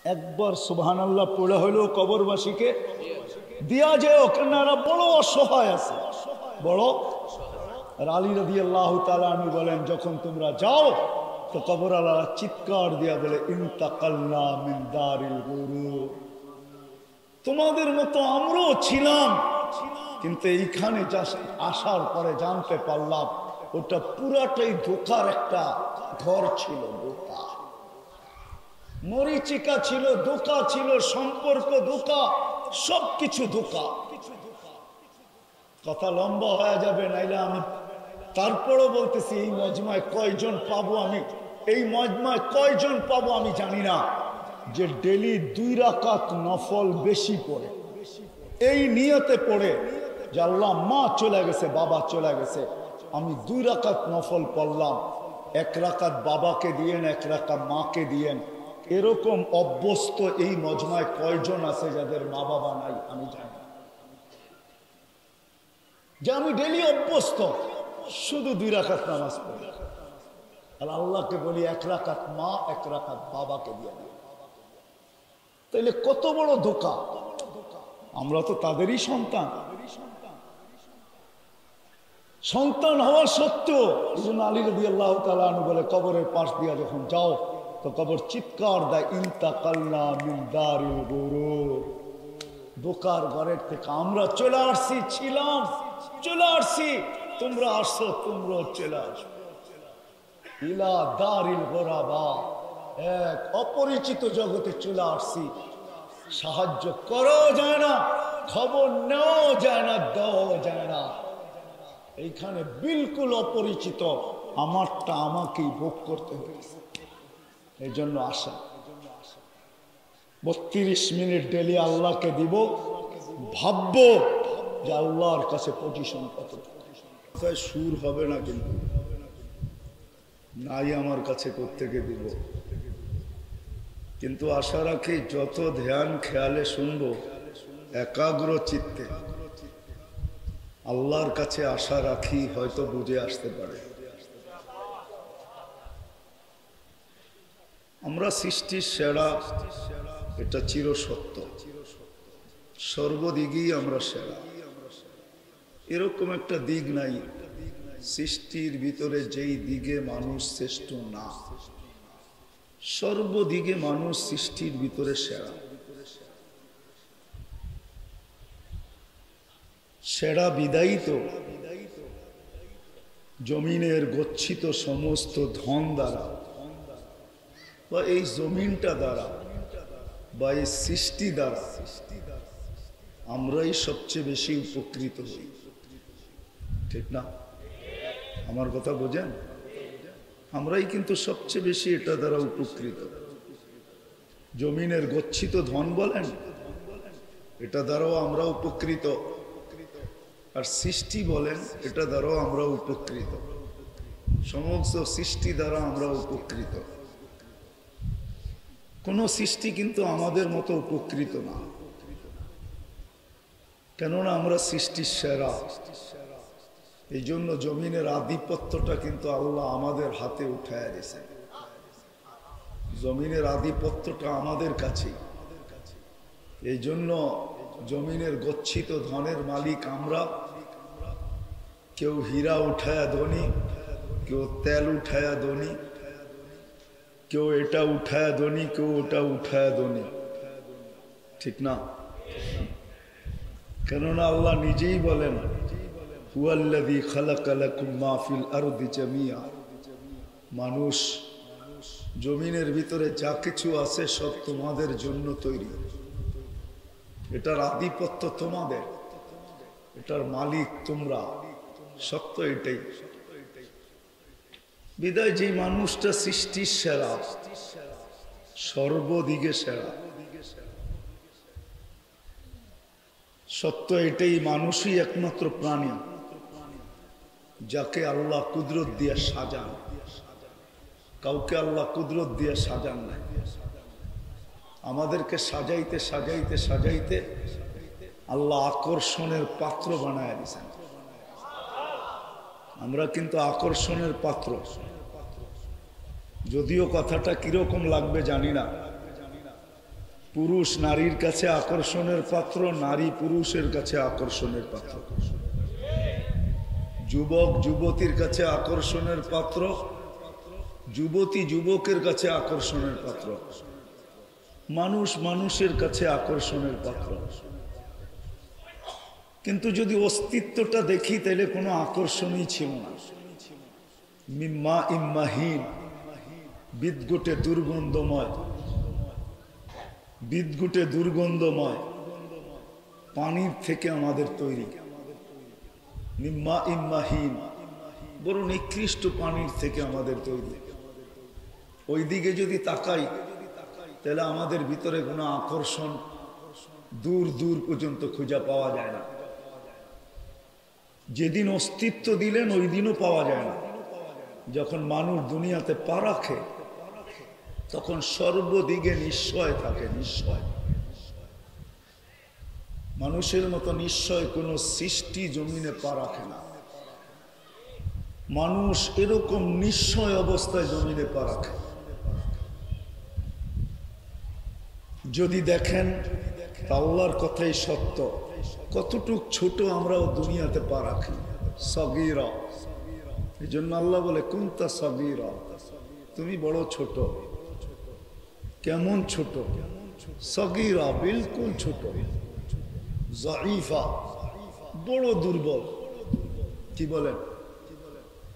একবার সুবহানাল্লাহ পড়া হলো কবরবাসীকে দিয়া যায়, ওখানে বড় অসহায় আছে, বড়। আর আলী রাদিয়াল্লাহু তাআলা আনহু বলেন, যখন তোমরা যাও তো কবরওয়ালারা চিৎকার দিয়া বলে, ইন্তাকালনা মিন দারিল গুরুর, তোমাদের মতো আমরাও ছিলাম, কিন্তু এইখানে আসার পরে জানতে পারলাম ওটা পুরাটাই ধোঁকার একটা ঘর ছিল, ধোঁকা, মরিচিকা ছিল, ধোঁকা ছিল, সম্পর্ক ধোঁকা, সবকিছু ধোঁকা। কথা লম্বা হয়ে যাবে, নাইলে আমি তারপরও বলতেছি, এই মজমায় কয়জন পাবো আমি, এই মজমায় কয়জন পাবো আমি জানি না, যে ডেলি 2 রাকাত নফল বেশি পড়ে, এই নিয়তে পড়ে যে আল্লাহ মা চলে গেছে, বাবা চলে গেছে, আমি 2 রাকাত নফল পড়লাম, 1 রাকাত বাবাকে দিয়েন, 1 রাকাত মাকে দিয়েন। এরকম অভ্যস্ত এই মজমায় কয়জন আছে যাদের মা বাবা নাই আমি জানি না, যে আমি ডেলি অভ্যস্ত শুধু 2 রাকাত নামাজ পড়ি, আর আল্লাহকে বলি 1 রাকাত মা 1 রাকাত বাবাকে দিয়ে দিই। তাইলে কত বড় ধোঁকা। আমরা তো তাদেরই সন্তান, সন্তান হওয়ার সত্ত্বেও এই জন্য আলী রাদিয়াল্লাহু তাআলা আনহু বলে, কবরের পাশ দিয়া যখন যাও তো কবর চিৎকার দেয়, ইন্তাকালনা মিন দারিল গুরুর, ধোঁকার ঘরের থেকে আমরা চলে আসছি, ছিলাম, চলে আসছি, তোমরা আসছো, তোমরাও চলে আসো, ইলা দারিল গুরাবা, এক অপরিচিত জগতে চলে আসছি। সাহায্য করো যায় না, খবর নেওয়া যায় না, দেওয়া যায় না, এইখানে বিলকুল অপরিচিত, আমারটা আমাকেই ভোগ করতে হয়েছে। এই জন্য আসা 32 মিনিট ডেলি আল্লাহকে দিব, ভাববো যে আল্লাহর কাছে পজিশন কত, সুর হবে না, কিন্তু নাই আমার কাছে কোত্থেকে দিব, কিন্তু আশা রাখি যত ধ্যান খেয়ালে শুনবো, একাগ্র চিত্তে আল্লাহর কাছে আশা রাখি, হয়তো বুঝে আসতে পারে। আমরা সৃষ্টির সেরা, এটা চিরসত্য, সর্বদিকেই আমরা সেরা, এরকম একটা দিক নাই সৃষ্টির ভিতরে যেই দিকে মানুষ শ্রেষ্ঠ না, সর্বদিকে মানুষ সৃষ্টির ভিতরে সেরা। সেরা বিদায়ী তো জমিনের গচ্ছিত সমস্ত ধন দ্বারা, বা এই জমিনটা দ্বারা, বা এই সৃষ্টি দ্বারা আমরাই সবচেয়ে বেশি উপকৃত হই, ঠিক না? আমার কথা বোঝেন? আমরাই কিন্তু সবচেয়ে বেশি এটা দ্বারা উপকৃত। জমিনের গচ্ছিত ধন বলেন, এটা দ্বারাও আমরা উপকৃত, আর সৃষ্টি বলেন, এটা দ্বারাও আমরা উপকৃত, সমস্ত সৃষ্টি দ্বারা আমরা উপকৃত। কোন সৃষ্টি কিন্তু আমাদের মতো উপকৃত না, কেননা আমরা সৃষ্টির সেরা। এই জন্য জমিনের আধিপত্যটা কিন্তু আল্লাহ আমাদের হাতে উঠায় দিয়েছেন, জমিনের আধিপত্যটা আমাদের কাছেই। এই জন্য জমিনের গচ্ছিত ধনের মালিক আমরা। কেউ হীরা উঠায়া ধনী, কেউ তেল উঠায়া ধনী, কেউ এটা উঠায়া ধনী, কেউ ওটা উঠায়া ধনী, ঠিক না? কেননা আল্লাহ নিজেই বলেন, হুয়াল্লাযী খালাকা লাকুম মা ফিল আরদি জামিয়া, মানুষ জমিনের ভিতরে যা কিছু আছে সব তোমাদের জন্য তৈরি, এটার আধিপত্য তোমাদের, এটার মালিক তোমরা, সত্য এটাই। বিদায় যে মানুষটা সৃষ্টির সেরা, সর্বদিকে সেরা, সত্য এটাই। মানুষই একমাত্র প্রাণী যাকে আল্লাহ কুদরত দিয়ে সাজান, কাউকে আল্লাহ কুদরত দিয়ে সাজান নাই। আমাদেরকে সাজাইতে সাজাইতে সাজাইতে আল্লাহ আকর্ষণের পাত্র বানায় দিয়েছেন। আমরা কিন্তু আকর্ষণের পাত্র, যদিও কথাটা কিরকম লাগবে জানি না, পুরুষ নারীর কাছে আকর্ষণের পাত্র, নারী পুরুষের কাছে আকর্ষণের পাত্র। যুবক যুবতীর কাছে আকর্ষণের পাত্র, যুবতী যুবকের কাছে আকর্ষণের পাত্র, মানুষ মানুষের কাছে আকর্ষণের পাত্র। কিন্তু যদি অস্তিত্বটা দেখি তাহলে কোনো আকর্ষণই ছিল না। মিম্মা ইম্মাহীন, বিদঘুটে দুর্গন্ধময়, বিদঘুটে দুর্গন্ধময় পানির থেকে আমাদের তৈরি। মিম্মা ইম্মাহীন, বড় নিকৃষ্ট পানির থেকে আমাদের তৈরি। ওই দিকে যদি তাকাই তাহলে আমাদের ভিতরে কোনো আকর্ষণ দূর দূর পর্যন্ত খুঁজে পাওয়া যায় না। যেদিন অস্তিত্ব দিলেন ওই দিনও পাওয়া যায় না। যখন মানুষ দুনিয়াতে পা রাখে তখন সর্বদিকে নিশ্চয় থাকে, নিশ্চয়। মানুষের মতো নিশ্চয় কোনো সৃষ্টি জমিনে পা রাখে না। মানুষ এরকম নিশ্চয় অবস্থায় জমিনে পা রাখে। যদি দেখেন আল্লাহর কথাই সত্য, কতটুক ছোট আমরাও দুনিয়াতে পা রাখি। সগীরা, এই জন্য আল্লাহ বলে কুনতা সগীরা, তুমি বড় ছোট। কেমন ছোট? সগীরা, বিলকুল ছোট। যাইফা, বড় দুর্বল। কি বলেন?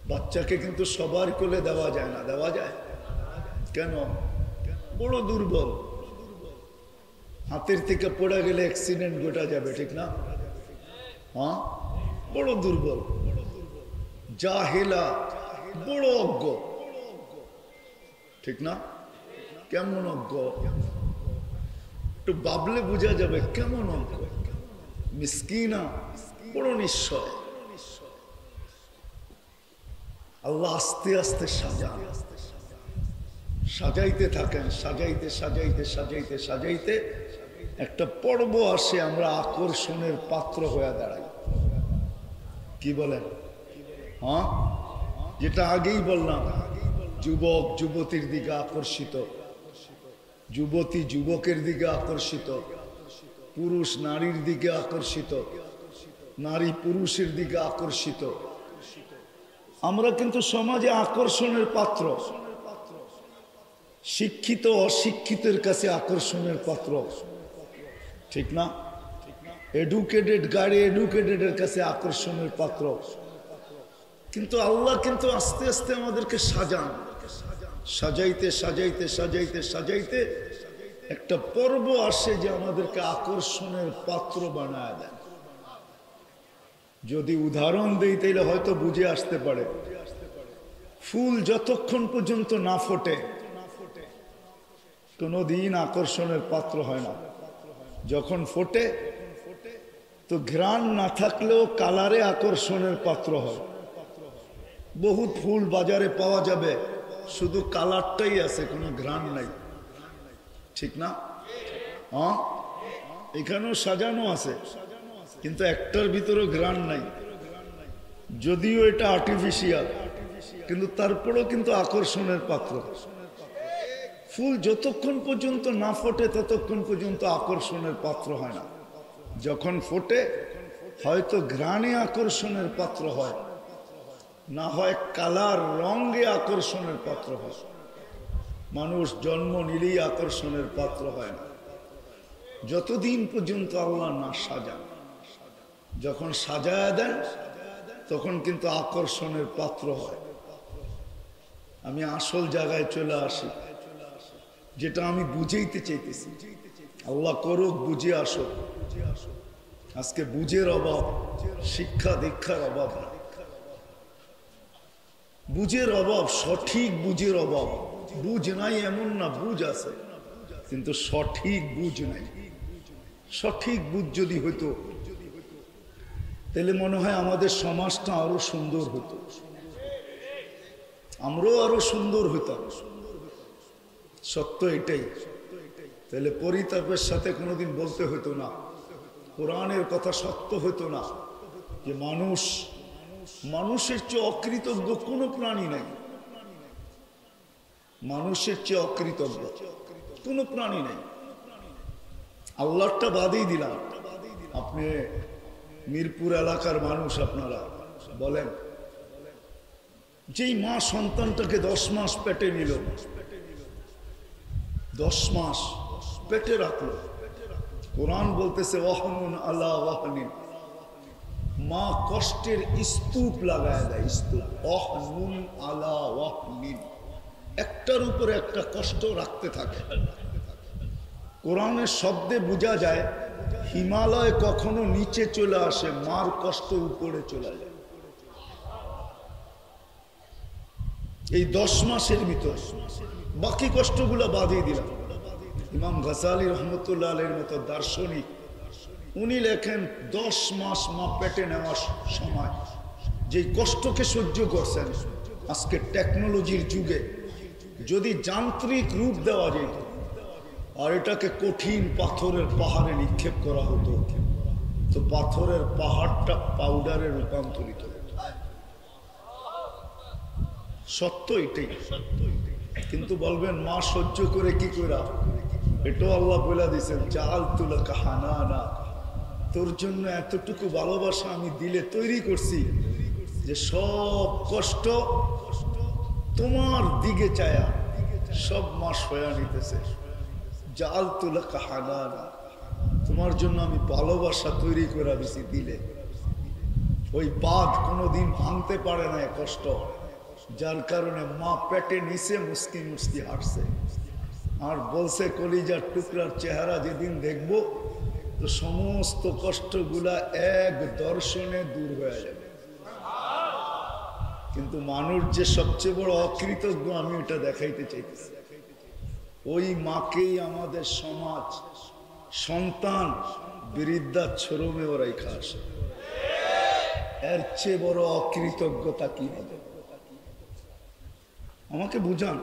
বাচ্চাকে কিন্তু সবার কোলে দেওয়া যায় না। দেওয়া যায় কেন? বড় দুর্বল। হাতের থেকে পড়ে গেলে অ্যাক্সিডেন্ট ঘটা যাবে, ঠিক না? হ্যাঁ, বড় দুর্বল। জাহেলা, বড় অজ্ঞ, ঠিক না? কেমন অজ্ঞ? একটু ভাবলে বোঝা যাবে কেমন অজ্ঞ। মিসকিনা, বড় নিশ্চয়। আল্লাহ আস্তে আস্তে সাজান, সাজাইতে থাকেন, সাজাইতে সাজাইতে সাজাইতে সাজাইতে একটা পর্ব আসে, আমরা আকর্ষণের পাত্র হয়ে দাঁড়াই। কি বলেন? হ্যাঁ, যেটা আগেই বললাম, যুবক যুবতীর দিকে আকর্ষিত, যুবতী যুবকের দিকে আকর্ষিত, পুরুষ নারীর দিকে আকর্ষিত, নারী পুরুষের দিকে আকর্ষিত। আমরা কিন্তু সমাজে আকর্ষণের পাত্র। শিক্ষিত অশিক্ষিতের কাছে আকর্ষণের পাত্র, ঠিক না? এডুকেটেড গাড়ি এডুকেটেডের কাছে আকর্ষণের পাত্র। কিন্তু আল্লাহ কিন্তু আস্তে আস্তে আমাদেরকে সাজান, সাজাইতে সাজাইতে সাজাইতে সাজাইতে একটা পর্ব আসে যে আমাদেরকে আকর্ষণের পাত্র বানায় দেন। যদি উদাহরণ দেই তাহলে হয়তো বুঝে আসতে পারে। ফুল যতক্ষণ পর্যন্ত না ফোটে কোনোদিন আকর্ষণের পাত্র হয় না। যখন ফোটে তো ঘ্রাণ না থাকলেও কালারে আকর্ষণের পাত্র হয়। বহুত ফুল বাজারে পাওয়া যাবে, শুধু কালারটাই আছে, কোনো ঘ্রাণ নাই, ঠিক না? হ্যাঁ, এখানেও সাজানো আছে কিন্তু একটার ভিতরেও ঘ্রাণ নাই। যদিও এটা আর্টিফিশিয়াল কিন্তু তারপরেও কিন্তু আকর্ষণের পাত্র। ফুল যতক্ষণ পর্যন্ত না ফোটে ততক্ষণ পর্যন্ত আকর্ষণের পাত্র হয় না। যখন ফোটে হয়তো ঘ্রাণে আকর্ষণের পাত্র হয়, না হয় কালার রঙে আকর্ষণের পাত্র হয়। মানুষ জন্ম নিলেই আকর্ষণের পাত্র হয় না, যতদিন পর্যন্ত আল্লাহ না সাজান। যখন সাজায়া দেন তখন কিন্তু আকর্ষণের পাত্র হয়। আমি আসল জায়গায় চলে আসি, যেটা আমি বুঝাইতে চাইতেছি। আল্লাহ করুক বুঝে আসো। আজকে বুঝের অভাব, শিক্ষা দীক্ষার অভাব না, বুঝের অভাব, সঠিক বুঝের অভাব। বুঝ নাই এমন না, বুঝ আছে কিন্তু সঠিক বুঝ নাই। সঠিক বুঝ যদি হইতো তাহলে মনে হয় আমাদের সমাজটা আরো সুন্দর হতো, আমরাও আরো সুন্দর হইতাম। সত্য এটাই। তাহলে পরিতাপের সাথে কোনোদিন বলতে হতো না, কোরআনের কথা সত্য হতো না যে মানুষের চেয়ে অকৃতজ্ঞ কোনো প্রাণী নাই। মানুষের চেয়ে অকৃতজ্ঞ কোনো প্রাণী নাই। আল্লাহটা বাদই দিলাম। আপনি মিরপুর এলাকার মানুষ, আপনারা বলেন, যেই মা সন্তানটাকে 10 মাস পেটে নিল, 10 মাস পেটে রাখলো, কোরআন বলতেছে ওয়াহনুন আলা ওয়াহনিন, মা কষ্টের স্তূপ লাগায় দেয়, স্তূপ, ওয়াহনুন আলা ওয়াহনিন, একটার উপরে একটা কষ্ট রাখতে থাকে। কোরআনের শব্দে বোঝা যায় হিমালয় কখনো নিচে চলে আসে, মার কষ্ট উপরে চলে যায়। এই 10 মাসের ভিতর বাকি কষ্টগুলো বাদই দিলাম। ইমাম গাজালি রহমতুল্লাহ আলাইহির মতো দার্শনিক উনি লেখেন 10 মাস মা পেটে নেওয়ার সময় যে কষ্টকে সহ্য করছেন, আজকে টেকনোলজির যুগে যদি যান্ত্রিক রূপ দেওয়া যেত আর এটাকে কঠিন পাথরের পাহাড়ে নিক্ষেপ করা হতো, তো পাথরের পাহাড়টা পাউডারে রূপান্তরিত হতো। সত্য এটাই। কিন্তু বলবেন মা সহ্য করে কি করা, এটাও আল্লাহ বলে দিয়েছেন জাআলতুল কাহানানা, তোর জন্য এতটুকু ভালোবাসা আমি দিলে তৈরি করছি যে সব কষ্ট তোমার দিকে চায়া সব মাস হয়ে নিতেছে। জাআলতুল কাহানানা, তোমার জন্য আমি ভালোবাসা তৈরি করে দিছি দিলে। ওই বাঁধ কোনোদিন ভাঙতে পারে না কষ্ট, যার কারণে মা পেটে নিচে মুস্কি মুস্কি হাঁটছে আর বলছে কলিজার টুকরার চেহারা যেদিন দেখব তো সমস্ত কষ্টগুলা এক দর্শনে দূর হয়ে যাবে। কিন্তু মানুষ যে সবচেয়ে বড় অকৃতজ্ঞ আমি এটা দেখাইতে চাইতেছি। ওই মাকেই আমাদের সমাজ সন্তান বৃদ্ধাশ্রমে ওরাই খাসে। এর চেয়ে বড় অকৃতজ্ঞতা কি হবে? আমাকে বুঝান।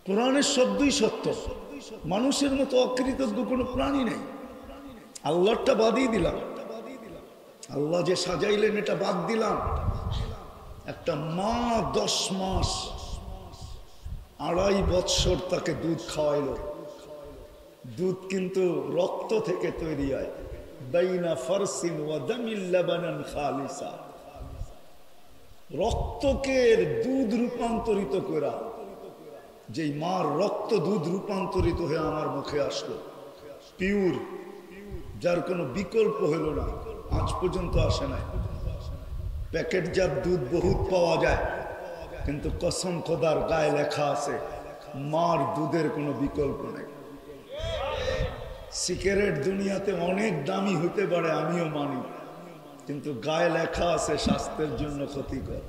কোরআনের শব্দই সত্য, মানুষের মতো অকৃতজ্ঞ কোনো প্রাণী নেই। আল্লাহটা বাদই দিলাম, আল্লাহ যে সাজাইলেন এটা বাদ দিলাম। একটা মা 10 মাস 2.5 বৎসর তাকে দুধ খাওয়াইল। দুধ কিন্তু রক্ত থেকে তৈরি হয়, বাইনা ফারসিন ওয়া দামিল লাবানান খালিসা, রক্তকে দুধ রূপান্তরিত করা। যেই মার রক্ত দুধ রূপান্তরিত হয়ে আমার মুখে আসলো, পিওর, যার কোনো বিকল্প হলো না, আজ পর্যন্ত আসে নাই। প্যাকেটজাত দুধ বহুত পাওয়া যায়, কিন্তু কসম খোদার গায়ে লেখা আছে মার দুধের কোনো বিকল্প নেই। সিগারেট দুনিয়াতে অনেক দামি হতে পারে, আমিও মানি, কিন্তু গায়ে লেখা আছে স্বাস্থ্যের জন্য ক্ষতিকর।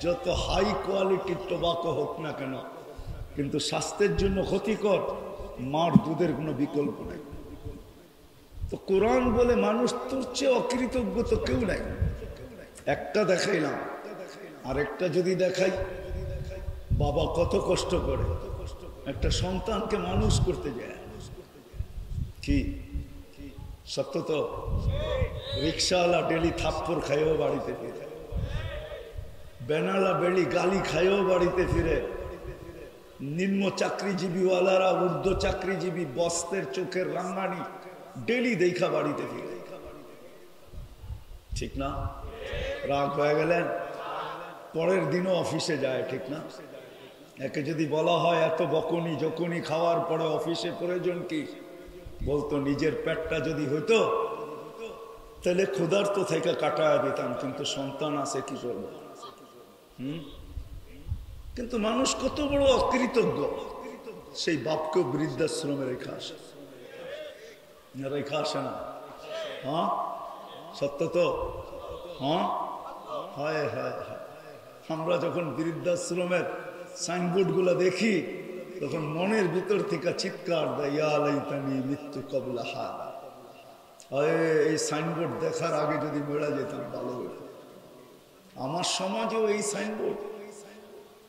যত হাই কোয়ালিটির টোবাকো হোক না কেন, কিন্তু স্বাস্থ্যের জন্য ক্ষতিকর। মার দুধের কোনো বিকল্প নেই। তো কোরআন বলে মানুষ তোর চেয়ে অকৃতজ্ঞ তো কেউ নাই। একটা দেখাইলাম, আরেকটা যদি দেখাই, বাবা কত কষ্ট করে একটা সন্তানকে মানুষ করতে যায়। কি সত্য তো? রিক্সাওয়ালা ডেলি থাপ্পড় খাইও বাড়িতে ফিরে, বেনালা বেলি গালি খাইও বাড়িতে ফিরে, নিম্ন চাকরিজীবীওয়ালারা ঊর্ধ্ব চাকরিজীবী বস্তের চোখের রাঙ্গানি ডেলি দেখা বাড়িতে ফিরে। ঠিক না? রাগ হয়ে গেলেন, পরের দিনও অফিসে যায়, ঠিক না? একে যদি বলা হয় এত বকুনি জকুনি খাওয়ার পরে অফিসে প্রয়োজন কি, বলতো নিজের পেটটা যদি হইতো তাহলে ক্ষুধার্ত থেকে কাটায় দিতাম, কিন্তু সন্তান আছে কি করবো। কিন্তু মানুষ কত বড় অকৃতজ্ঞ, সেই বাপকেও বৃদ্ধাশ্রমে রেখে আসে, রেখে আসে না? হ্যাঁ সত্য তো? হ্যাঁ, হয় হয় হয়। আমরা যখন বৃদ্ধাশ্রমের সাইনবোর্ড গুলা দেখি তখন মনের ভিতর থেকে চিৎকার দেয়, ইয়া লাইতানি মৃত্যু কবলা হাদা। এই সাইনবোর্ড দেখার আগে যদি বেড়া যেতাম ভালো হতো। আমার সমাজেও এই সাইনবোর্ড,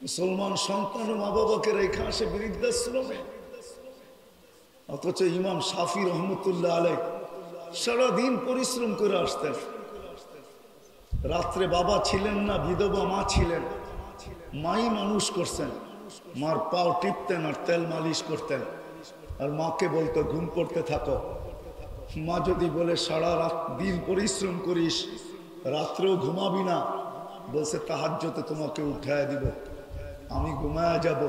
মুসলমান সন্তান ও মা বাবাকে রেখে আসে বৃদ্ধাশ্রমে। অথচ ইমাম শাফি রহমতুল্লাহ আলাইহ সারাদিন পরিশ্রম করে আসতেন। রাত্রে বাবা ছিলেন না, বিধবা মা ছিলেন, মাই মানুষ করছেন, মার পাও টিপতেন আর তেল মালিশ করতেন। আর মাকে বলতো ঘুম পড়তে থাকো। মা যদি বলে সারা রাত দিন পরিশ্রম করিস, রাত্রেও ঘুমাবি না, বলছে তাহাজ্জুদে তোমাকে উঠায় দিব, আমি ঘুমায়া যাব,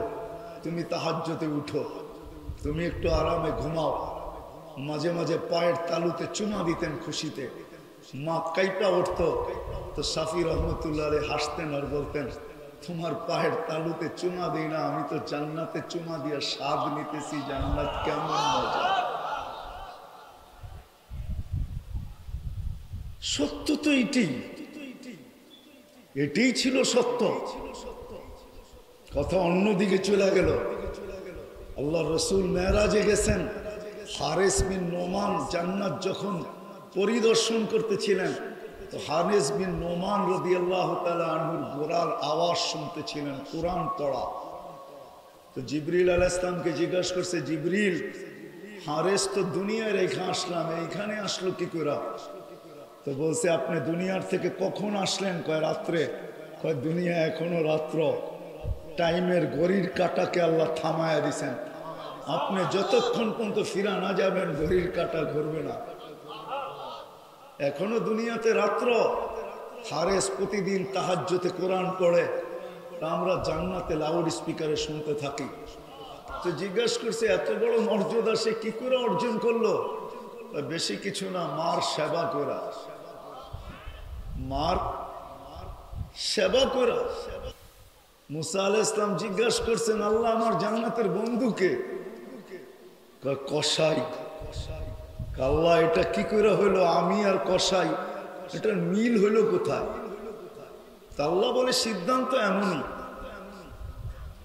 তুমি তাহাজ্জুদে উঠো, তুমি একটু আরামে ঘুমাও। মাঝে মাঝে পায়ের তালুতে চুমা দিতেন খুশিতে, মা কাইপা উঠতো। তো শাফি রহমতুল্লাহ আলাইহি হাসতেন আর বলতেন, তোমার পায়ের তালুতে চুমা দিই না, আমি তো জান্নাতে চুমা দিয়া স্বাদ নিতেছি, জান্নাত কেমন মজা। সত্য তো এটাই ছিল সত্য। কথা অন্যদিকে চলে গেল। আল্লাহ রসুল মেরাজে গেছেন, হারেস বিন নোমান জান্নাত যখন পরিদর্শন করতেছিলেন, তো হারেস বিন নোমান রাদিয়াল্লাহু তাআলা আনহুর গোরার আওয়াজ শুনতেছিলেন, কোরআন পড়া। তো জিবরিল আলাইহিস সালামকে জিজ্ঞাসা করছে, জিবরিল, হারেস তো দুনিয়ায় রেখে আসলাম, এইখানে আসলো কি করে? তো বলছে, আপনি দুনিয়ার থেকে কখন আসলেন? কয় রাত্রে। কয় দুনিয়া এখনো রাত্র, টাইমের ঘড়ির কাঁটাকে আল্লাহ থামায়া দিছেন, আপনি যতক্ষণ পর্যন্ত ফিরা না যাবেন ঘড়ির কাঁটা ঘুরবে না, এখনো দুনিয়াতে রাত্র। হারেস প্রতিদিন তাহাজ্জুদে কোরআন পড়ে, আমরা জান্নাতে লাউড স্পিকারে শুনতে থাকি। তো জিজ্ঞাসা করছে, এত বড় মর্যাদা সে কি করে অর্জন করলো? বেশি কিছু না, মার সেবা করা, মার সেবা করা। মুসা আলাইহিস সালাম জিজ্ঞাসা করছেন, আল্লাহ আমার জান্নাতের বন্ধুকে? কসাই। আল্লাহ এটা কি করে হইলো, আমি আর কসাই এটা মিল হইলো কোথায়? আল্লাহ বলে, সিদ্ধান্ত এমনই।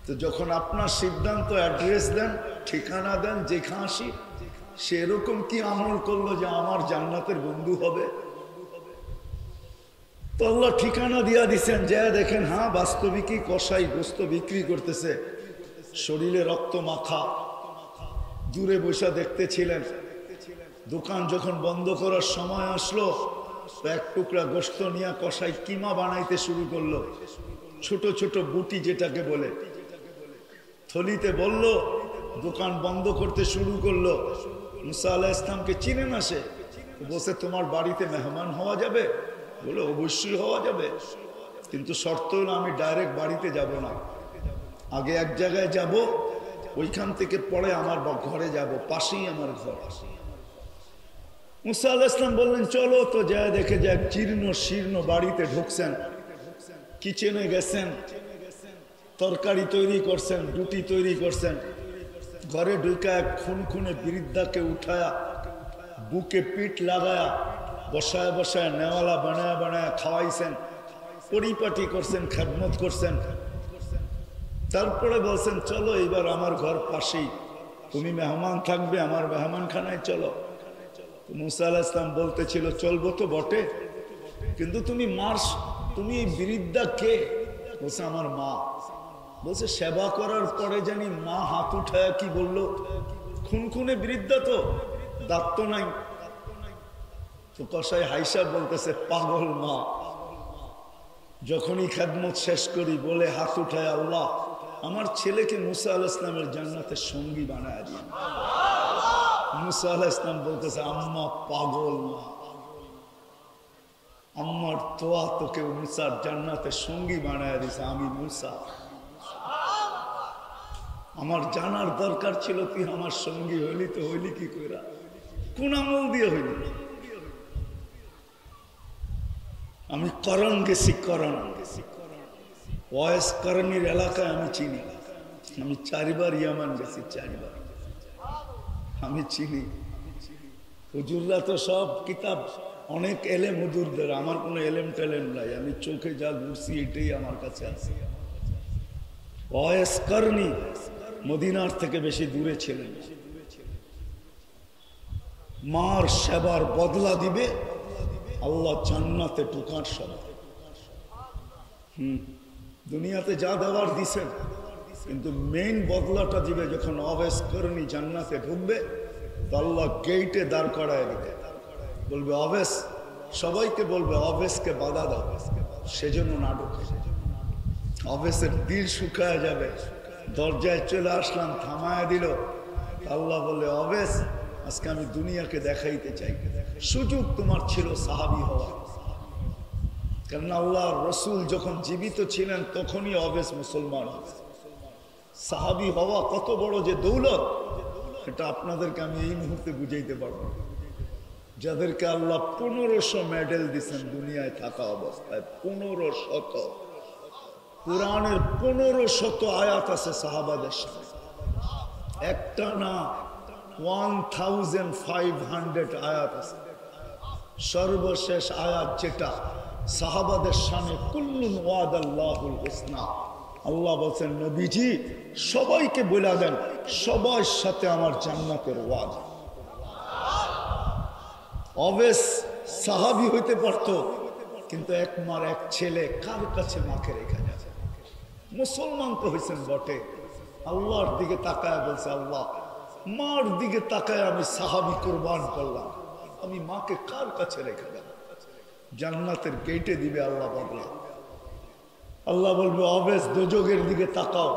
তো যখন আপনার সিদ্ধান্ত অ্যাড্রেস দেন, ঠিকানা দেন, যেখানে আসি, সেরকম কি আমল করলো যে আমার জান্নাতের বন্ধু হবে? তো আল্লাহ ঠিকানা দিয়া দিছেন, যা দেখেন, হ্যাঁ বাস্তবিকই কসাই গোস্ত বিক্রি করতেছে, শরীরে রক্ত মাখা। দূরে বসে দেখতেছিলেন। দোকান যখন বন্ধ করার সময় আসলো, তো এক টুকরা গোস্ত নিয়ে কসাই কিমা বানাইতে শুরু করলো, ছোট ছোট বুটি যেটাকে বলে। থলিতে বলল, দোকান বন্ধ করতে শুরু করলো। মুসা আলাইহিস সালামকে চিনে না সে, বসে তোমার বাড়িতে মেহমান হওয়া যাবে? বলে অবশ্যই হওয়া যাবে, কিন্তু শর্ত হলো আমি ডাইরেক্ট বাড়িতে যাব না, আগে এক জায়গায় যাব, ওইখান থেকে পরে আমার ঘরে যাব, পাশেই আমার ঘর। মুসা আলাইহিস সালাম বললেন, চলো। তো যায় দেখে যায় জীর্ণ শীর্ণ বাড়িতে ঢুকছেন, কিচেনে গেছেন, তরকারি তৈরি করছেন, রুটি তৈরি করছেন। ঘরে ঢুকা এক খুনখুনে বৃদ্ধাকে উঠায়া বুকে পিঠ লাগায়া বসায় বসায় নেওয়ালা বানায় বানায় খাওয়াইছেন, পরিপাটি করছেন, খেদমত করছেন। তারপরে বলছেন, চলো এবার আমার ঘর পাশেই, তুমি মেহমান থাকবে, আমার মেহমানখানায় চলো। মুসা আলাইহিস সালাম বলতেছিল, চলবো তো বটে, কিন্তু তুমি এই বৃদ্ধা কে? বলছে, আমার মা। বলছে, সেবা করার পরে জানি মা হাত উঠায় কি বললো? খুনখুনে বৃদ্ধা তো, দাঁত তো নাই। তো কসাই হাইসা বলতেছে, পাগল মা। যখনই খেদমত শেষ করি বলে হাত উঠায়, আল্লাহ আমার ছেলেকে মুসা আলাইহিস সালামের জান্নাতের সঙ্গী বানায় দিন। মুসা আলাইহিস সালাম বলতেছে, আম্মা পাগল মা, আম্মার তোয়া তোকে মুসার জান্নাতের সঙ্গী বানায় দিছে, আমি মুসা। আমার জানার দরকার ছিল তুই আমার সঙ্গী হইলি, তো হইলি কি কইরা? কোন আমল দিয়ে হইলি? আমি করণ গেছি, করণ ওয়াইস করণীর এলাকায় আমি চিনি। আমি 4 বার ইয়ামান গেছি, 4 বার আমি চিনি। হুজুররা তো সব কিতাব, অনেক এলেম হুজুরদের, আমার কোনো এলেম টেলেম নাই, আমি চোখে যা ঘুরছি এটাই আমার কাছে আছে। ওয়াইস করণী মদিনার থেকে বেশি দূরে ছিলেন। মার সেবার বদলা দিবে আল্লাহ জান্নাতে ঢোকার সময়। দুনিয়াতে যা দেওয়ার দিছেন, কিন্তু মেইন বদলাটা দিবে যখন অবেস করণী জান্নাতে ঢুকবে, তো আল্লাহ গেইটে দাঁড় করায় দিবে, বলবে অবেস, সবাইকে বলবে অবেসকে বাধা দাও, সেজন্য না ঢুকে। অবেসের দিল শুকায় যাবে, দরজায় চলে আসলাম, থামায় দিল, আল্লাহ বলে অবেস আজকে আমি দুনিয়াকে দেখাইতে চাই সুযোগ তোমার ছিল সাহাবী হওয়া, কারণ আল্লাহর রসুল যখন জীবিত ছিলেন তখনই অবেস মুসলমান। সাহাবী হওয়া কত বড় যে দৌলত, এটা আপনাদেরকে আমি এই মুহূর্তে বুঝাইতে পারবো। যাদেরকে আল্লাহ 1500 মেডেল দিচ্ছেন দুনিয়ায় থাকা অবস্থায়, 1500, কোরআনের 1500 আয়াত আছে সাহাবাদের সাথে, একটা না 1500 আয়াত আছে। সর্বশেষ আয়াত যেটা সাহাবাদের সামনে কুল্লুন ওয়াদাল্লাহুল হুসনা, আল্লাহ বলছেন নবীজি সবাইকে বলে দেন সবার সাথে আমার জান্নাতের ওয়াদা। অবেস সাহাবী হইতে পারতো, কিন্তু এক মার এক ছেলে কার কাছে মাকে রেখে যাচ্ছে। মুসলমান তো হয়েছেন বটে, আল্লাহর দিকে তাকায় বলছে আল্লাহ মার দিকে তাকায় আমি সাহাবী কুরবান করলাম, আমি মাকে কার কাছে রেখে যাব? জান্নাতের গেটে দিবে আল্লাহ বদলা। আল্লাহ বলবে অবেস দোজখের দিকে তাকাও,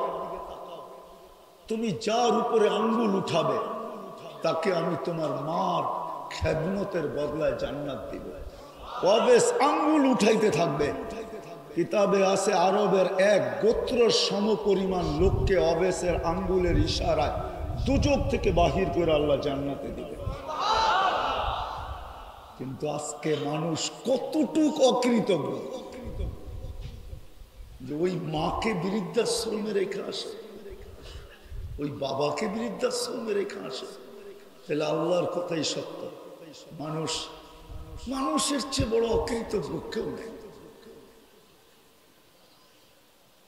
তুমি যার উপরে আঙ্গুল উঠাবে তাকে আমি তোমার মার খেদমতের বদলায় জান্নাত দিব। অবেস আঙ্গুল উঠাইতে থাকবে। কিতাবে আছে আরবের এক গোত্র সমপরিমাণ লোককে অবেসের আঙ্গুলের ইশারায় দুজক থেকে বাহির করে আল্লাহ জান্নাতে দিবে। কিন্তু আজকে মানুষ কতটুক অকৃতজ্ঞ যে ওই মাকে বৃদ্ধাশ্রমে রেখে আসে, ওই বাবাকে বৃদ্ধাশ্রমে রেখে আসে। তাহলে আল্লাহর কথাই সত্য, মানুষের চেয়ে বড় অকৃতজ্ঞ কেউ নেই।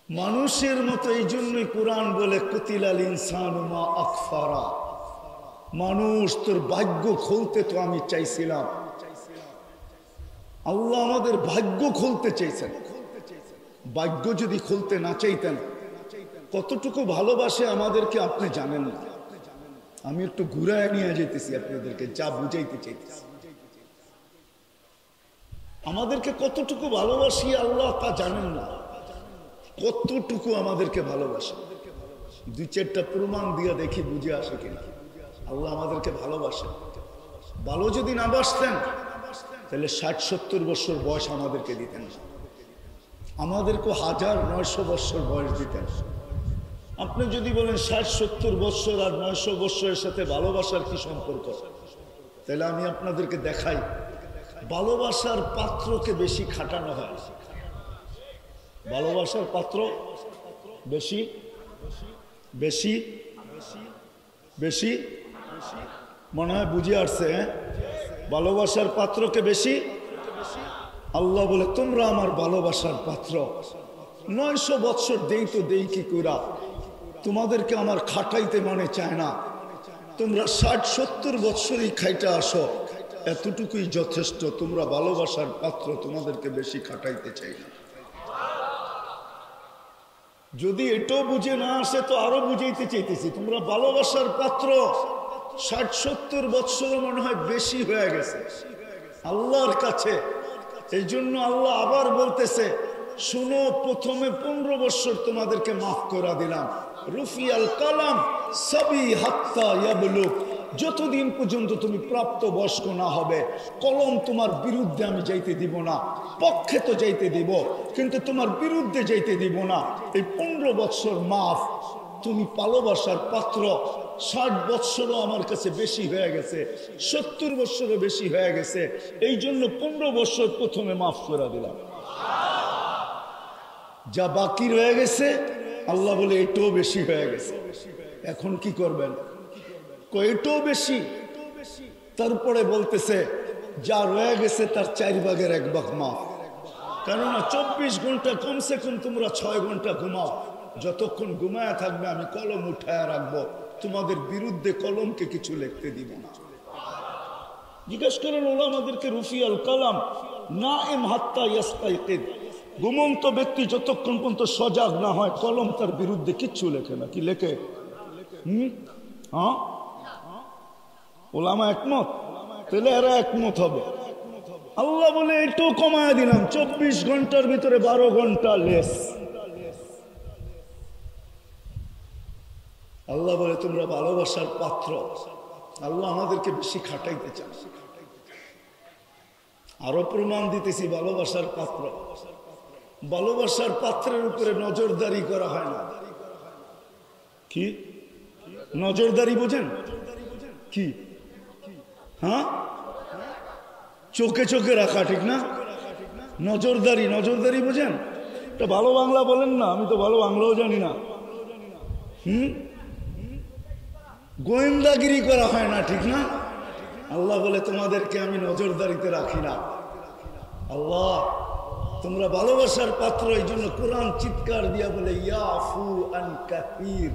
মানুষের মতো এই জন্যই কোরআন বলে কুতিলাল ইনসানু মা আকফারা, মানুষ তোর ভাগ্য খুলতে তো আমি চাইছিলাম। আল্লাহ আমাদের ভাগ্য খুলতে চেয়েছেন। ভাগ্য যদি খুলতে না চাইতেন কতটুকু ভালোবাসে আমাদেরকে আপনি জানেন না। আমি একটু ঘুরায় নিয়ে যেতেছি আপনাদেরকে, যা বুঝাইতে চাইতেছি। আমাদেরকে কতটুকু ভালোবাসি আল্লাহ তা জানেন না, কতটুকু আমাদেরকে ভালোবাসে। 2-4টা প্রমাণ দিয়ে দেখি বুঝে আসে কিনা আল্লাহ আমাদেরকে ভালোবাসে। ভালো যদি না বাসতেন তাহলে 60-70 বছর বয়স আমাদেরকে দিতেন, আমাদেরকে 1900 বছর বয়স দিতেন। আপনি যদি বলেন 60-70 বছর আর 900 বছরের সাথে ভালোবাসার কি সম্পর্ক, তাহলে আমি আপনাদেরকে দেখাই ভালোবাসার পাত্রকে বেশি খাটানো হয়। ভালোবাসার পাত্র বেশি বেশি বেশি মনে হয় বুঝে আসছে। ভালোবাসার পাত্রকে বেশি, আল্লাহ বলে তোমরা আমার ভালোবাসার পাত্র। 900 বছর দেই তো দেই কি কইরা, তোমাদেরকে আমার খাটাইতে মনে চায় না। তোমরা 60-70 বছরই খাইতে আসো, এতটুকুই যথেষ্ট। তোমরা ভালোবাসার পাত্র, তোমাদেরকে বেশি খাটাইতে চাই না। যদি এটাও বুঝে না আসে তো আরো বুঝাইতে চাইতেছি, তোমরা ভালোবাসার পাত্র। 60-70 বছর মনে হয় বেশি হয়ে গেছে আল্লাহর কাছে। এই জন্য আল্লাহ আবার বলতেছে শুনো, প্রথমে 15 বছর তোমাদেরকে মাফ করে দিলাম। রুফিয়াল কালাম সাবি হাত্তা ইয়াবলুগ, যতদিন পর্যন্ত তুমি প্রাপ্ত বয়স্ক না হবে কলম তোমার বিরুদ্ধে আমি যাইতে দিব না। পক্ষে তো যাইতে দিব, কিন্তু তোমার বিরুদ্ধে যাইতে দিব না। এই 15 বছর মাফ। তুমি ভালোবাসার পাত্র। 60 বছরও আমার কাছে বেশি হয়ে গেছে, 70 বছরও বেশি হয়ে গেছে। এই জন্য 15 বছর প্রথমে মাফ করে দিলাম। যা বাকি রয়ে গেছে আল্লাহ বলে এটাও বেশি হয়ে গেছে, এখন কি করবেন? এটাও বেশি। তারপরে বলতেছে যা রয়ে গেছে তার 4 ভাগের 1 ভাগ মাফ। কেননা 24 ঘন্টা কমসে কম তোমরা 6 ঘন্টা ঘুমাও। যতক্ষণ ঘুমায়া থাকবে আমি কলম উঠায় রাখবো, তোমাদের বিরুদ্ধে কলমকে কিছু লিখতে দিব না। জিজ্ঞেস করেন ওলামাদেরকে, রুফিয়াল কালাম নাইম হাত্তা ইয়াস্তাইকিদ, ঘুমন্ত ব্যক্তি যতক্ষণ পর্যন্ত সজাগ না হয় কলম তার বিরুদ্ধে কিচ্ছু লেখে না। কি লেখে? হ্যাঁ, ওলামা একমত? তাহলে এরা একমত হবে। আল্লাহ বলে একটু কমায় দিলাম, 24 ঘন্টার ভিতরে 12 ঘন্টা লেস। আল্লাহ বলে তোমরা ভালোবাসার পাত্র। আল্লাহ আমাদেরকে বেশি খাটাইতে চান। আরো প্রমাণ দিতেছি ভালোবাসার পাত্র। ভালোবাসার পাত্রের উপরে নজরদারি করা হয় না। কি নজরদারি বোঝেন? কি? হ্যাঁ, চোখে চোখে রাখা, ঠিক না? নজরদারি, নজরদারি বোঝেন? এটা ভালো বাংলা বলেন না, আমি তো ভালো বাংলাও জানি না। গোয়েন্দাগিরি করা হয় না, ঠিক না? আল্লাহ বলে তোমাদেরকে আমি নজরদারিতে রাখি না। আল্লাহ তোমরা ভালোবাসার পাত্র, এই জন্য কোরআন চিৎকার দিয়া বলে ইয়াফু আন কাসীর,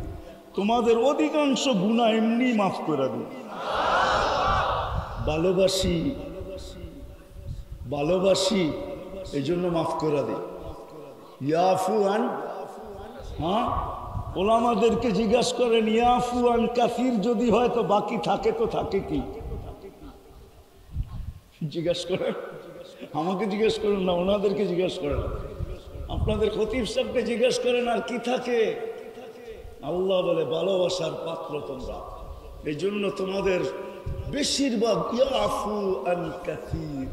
তোমাদের অধিকাংশ গুনাহ এমনি মাফ করে দিই। ভালোবাসি, ভালোবাসি এই জন্য মাফ করে দিই। ইয়াফু আন, হ্যাঁ, ওলামাদেরকে জিজ্ঞাসা করেন ইয়াফু আন কাসীর যদি হয় তো বাকি থাকে তো থাকে কি? জিজ্ঞাসা করেন, আমাকে জিজ্ঞেস করেন না, ওনাদেরকে জিজ্ঞেস করেন, আপনাদের খতিব সাহেবকে জিজ্ঞেস করেন আর কি থাকে? আল্লাহ বলে ভালোবাসার পাত্র তোমরা, এই জন্য তোমাদের বেশিরভাগ ইয়াফু আন কাসীর,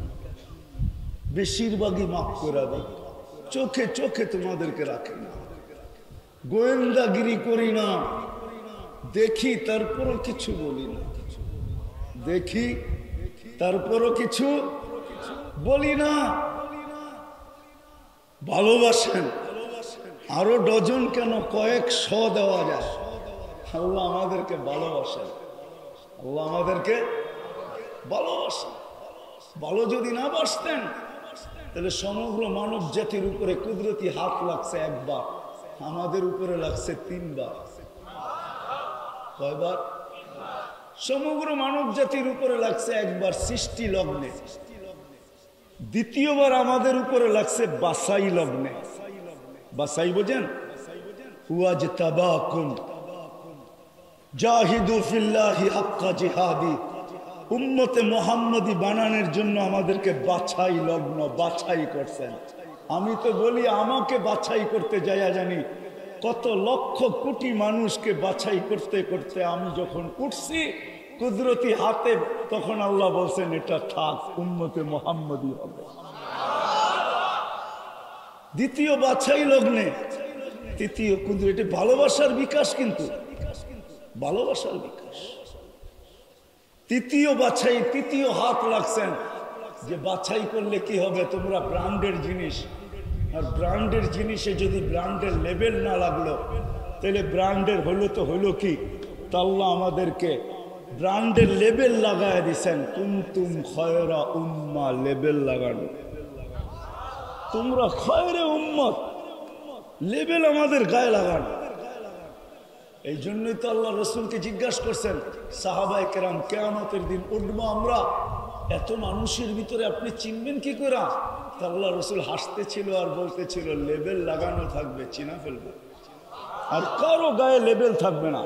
বেশিরভাগই মাফ করে দেয়। চোখে চোখে তোমাদেরকে রাখে না, গোয়েন্দাগিরি করি না, দেখি তারপরও কিছু বলি না, দেখি তারপরও কিছু বলি না। ভালোবাসেন, আরো ডজন কেন কয়েক শ দেওয়া যায়। আল্লাহ আমাদেরকে ভালোবাসেন, আল্লাহ আমাদেরকে ভালোবাসেন। ভালো যদি না বাসতেন তাহলে সমগ্র মানব জাতির উপরে কুদরতি হাত লাগছে একবার, আমাদের উপরে লাগছে 3 বার। কয়বার? সমগ্র মানব জাতির উপরে লাগছে একবার সৃষ্টি লগ্নে, দ্বিতীয়বার আমাদের উপরে লাগছে বাসাই লগ্নে। বাসাই বোঝেন? ওয়াজতাবাকুম জাহিদু ফিল্লাহি হাক্কা জিহাদি, উম্মতে মুহাম্মদী বানানোর জন্য আমাদেরকে বাছাই লগ্ন, বাছাই করছেন। আমি তো বলি আমাকে বাছাই করতে যাইয়া জানি কত লক্ষ কোটি মানুষকে বাছাই করতে করতে আমি যখন উঠছি কুদরতি হাতে, তখন আল্লাহ বলছেন এটা থাক, উম্মতে মুহাম্মদী হবে। দ্বিতীয় বাছাই লগ্নে, তৃতীয় কুদরতি, ভালোবাসার বিকাশ, কিন্তু ভালোবাসার বিকাশ। তৃতীয় বাছাই, তৃতীয় হাত লাগছেন যে বাছাই করলে কি হবে, তোমরা ব্র্যান্ডের জিনিস, আর ব্র্যান্ডের জিনিসে যদি ব্র্যান্ডের লেবেল না লাগলো তাহলে ব্র্যান্ডের হলো তো হলো কি? তা আল্লাহ আমাদেরকে ব্র্যান্ডের লেবেল লাগায় দিছেন, কুনতুম খায়রা উম্মাহ, লেবেল লাগানো, তোমরা খায়রে উম্মত, লেবেল আমাদের গায়ে লাগানো। এই জন্যই তো আল্লাহ রসুলকে জিজ্ঞাসা করছেন সাহাবায়ে কেরাম, কিয়ামতের দিন উঠবো আমরা, এত মানুষের ভিতরে আপনি চিনবেন কি করে? তা আল্লাহ রসুল হাসতেছিল আর বলতেছিল লেবেল লাগানো থাকবে, চিনা ফেলবে, আর কারো গায়ে লেবেল থাকবে না।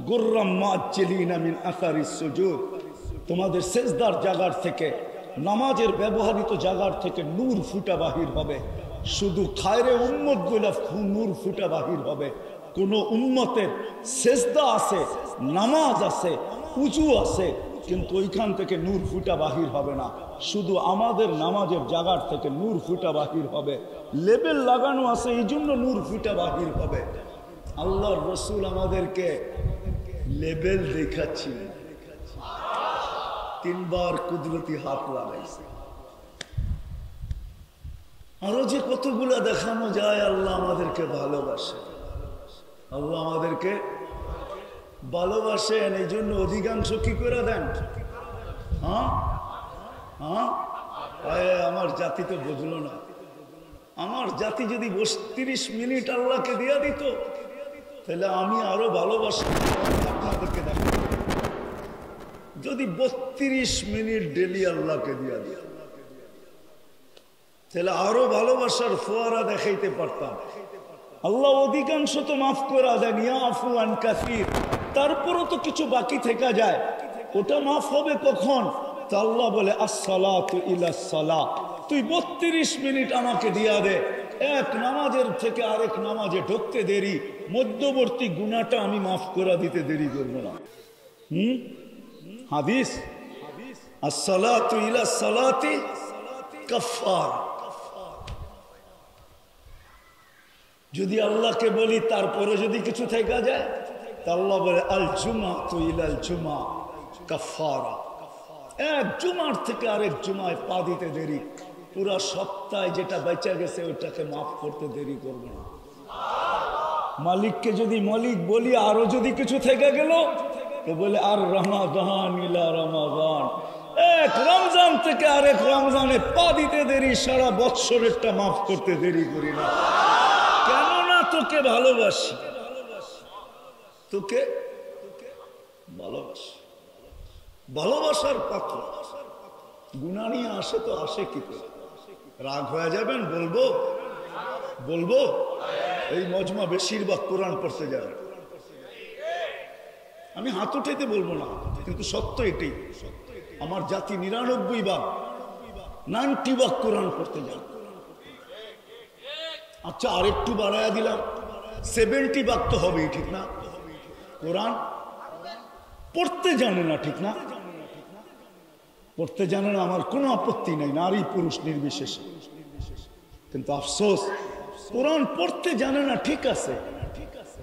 গুররাম মুআজ্জিলিনা মিন আসারিস সুজুদ, তোমাদের সেজদার জায়গার থেকে, নামাজের ব্যবহৃত জায়গার থেকে নূর ফুটা বাহির হবে। শুধু খায়রে উম্মত গুলা নূর ফুটা বাহির হবে। কোন উম্মতের সেজদা আছে, নামাজ আছে, উজু আছে, কিন্তু ওইখান থেকে নূর ফুটা বাহির হবে না। শুধু আমাদের নামাজের জায়গার থেকে নূর ফুটা বাহির হবে। লেবেল লাগানো আছে, এই জন্য নূর ফুটা বাহির হবে। আল্লাহর রসুল আমাদেরকে লেবেল দেখাচ্ছি, 3 বার কুদরতি হাত লাগাইছে। আরো যে কতগুলা দেখানো যায়। আল্লাহ আমাদেরকে ভালোবাসে, আল্লাহ আমাদেরকে ভালোবাসেন, এই জন্য অধিকাংশ কি করে দেন? হ্যাঁ হ্যাঁ, আমার জাতি তো বুঝলো না। আমার জাতি যদি 30 মিনিট আল্লাহকে দিয়া দিত তাহলে আমি আরো ভালোবাসি আপনাদেরকে দেখাবো। যদি 32 মিনিট ডেলি আল্লাহকে দিয়া দিত তাহলে আরো ভালোবাসার ফোয়ারা দেখাইতে পারতাম। আল্লাহ অধিকাংশ তো মাফ করে দেন, ইয়াফু আন কাসীর, তারপরও তো কিছু বাকি থেকে যায়, ওটা মাফ হবে কখন? তা আল্লাহ বলে আসসালাতু ইলাস সালাহ, তুই 32 মিনিট আমাকে দিয়া দে, এক নামাজের থেকে আরেক নামাজে ঢুকতে দেরি, মধ্যবর্তী গুনাহটা আমি মাফ করে দিতে দেরি করবো না। হাদিস, আসসালাতু ইলা সালাতি কাফফারা। যদি আল্লাহকে বলি তারপরে যদি কিছু থেকে যায়, তা আল্লাহ বলে আল জুমাতু ইলাল জুমা কাফফারা। এক জুমার থেকে আরেক জুমায় পা দিতে দেরি, পুরা সপ্তাহে যেটা বেঁচে গেছে ওটাকে মাফ করতে দেরি করবো না। মালিককে যদি মালিক বলি আরো যদি কিছু থেকে গেল, তো বলে আর রমাদান ইলা রমাদান, এক রমজান থেকে আরেক রমজানে পা দিতে দেরি, সারা বৎসরেরটা মাফ করতে দেরি করি না। কেননা তোকে ভালোবাসি, তোকে ভালোবাসি। ভালোবাসার পাত্র গুনাহ নিয়ে আসে তো আসে কি করে? রাগ হয়ে যাবেন? বলবো এই মজমা বেশিরভাগ কোরআন পড়তে যাবে। আমি হাত উঠাইতে বলবো না, কিন্তু সত্য এটাই। আমার জাতি 90 ভাগ কোরআন পড়তে যাবে। আচ্ছা আরেকটু বাড়াইয়া দিলাম, 70 ভাগ তো হবেই, ঠিক না? কোরআন পড়তে জানে না, ঠিক না? পড়তে জানে না, আমার কোনো আপত্তি নাই, নারী পুরুষ নির্বিশেষে। কিন্তু আফসোস, কোরআন পড়তে জানে না, ঠিক আছে,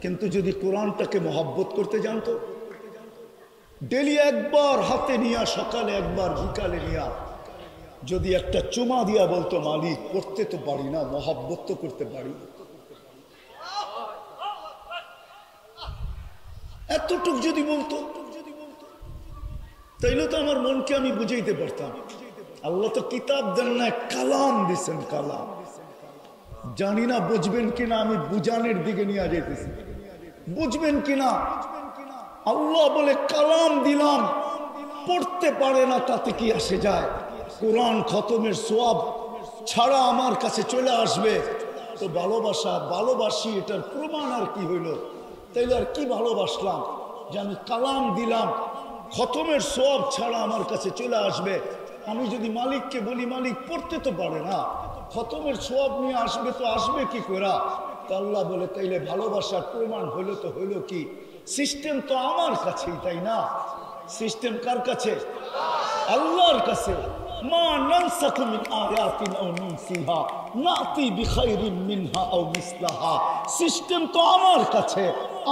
কিন্তু যদি কোরআনটাকে মহব্বত করতে জানতো, ডেলি একবার হাতে নিয়া, সকালে একবার বিকালে নিয়া, যদি একটা চুমা দিয়া বলতো মালিক পড়তে তো পারি না, মহব্বত তো করতে পারি, এতটুক যদি বলতো, তাইলে তো আমার মনকে আমি বুঝাইতে পারতাম। আল্লাহ তো কিতাব দেন না, কালাম দিছেন, কালাম। জানি না বুঝবেন কিনা, আমি বুঝানোর দিকে নিয়ে যাইতেছি, বুঝবেন কিনা। আল্লাহ বলে কালাম দিলাম, পড়তে পারে না, তাতে কি আসে যায়? কোরআন খতমের সওয়াব ছাড়া আমার কাছে চলে আসবে। তো ভালোবাসি, এটার প্রমাণ আর কি হইল? তাইলে আর কি ভালোবাসলাম যে আমি কালাম দিলাম, খতমের সওয়াব ছাড়া আমার কাছে চলে আসবে। আমি যদি মালিককে বলি মালিক পড়তে তো পারে না, খতমের সওয়াব নিয়ে আসবে, তো আসবে কি করে? তা আল্লাহ বলে তাইলে ভালোবাসার প্রমাণ হইলো তো হইলো কি? সিস্টেম তো আমার কাছেই, তাই না? সিস্টেম কার কাছে? আল্লাহর কাছে। মা নানসাখু মিন আয়াতিন আও নুনসিহা নাতি বিখাইরিন মিনহা আও মিসলাহা। সিস্টেম তো আমার কাছে,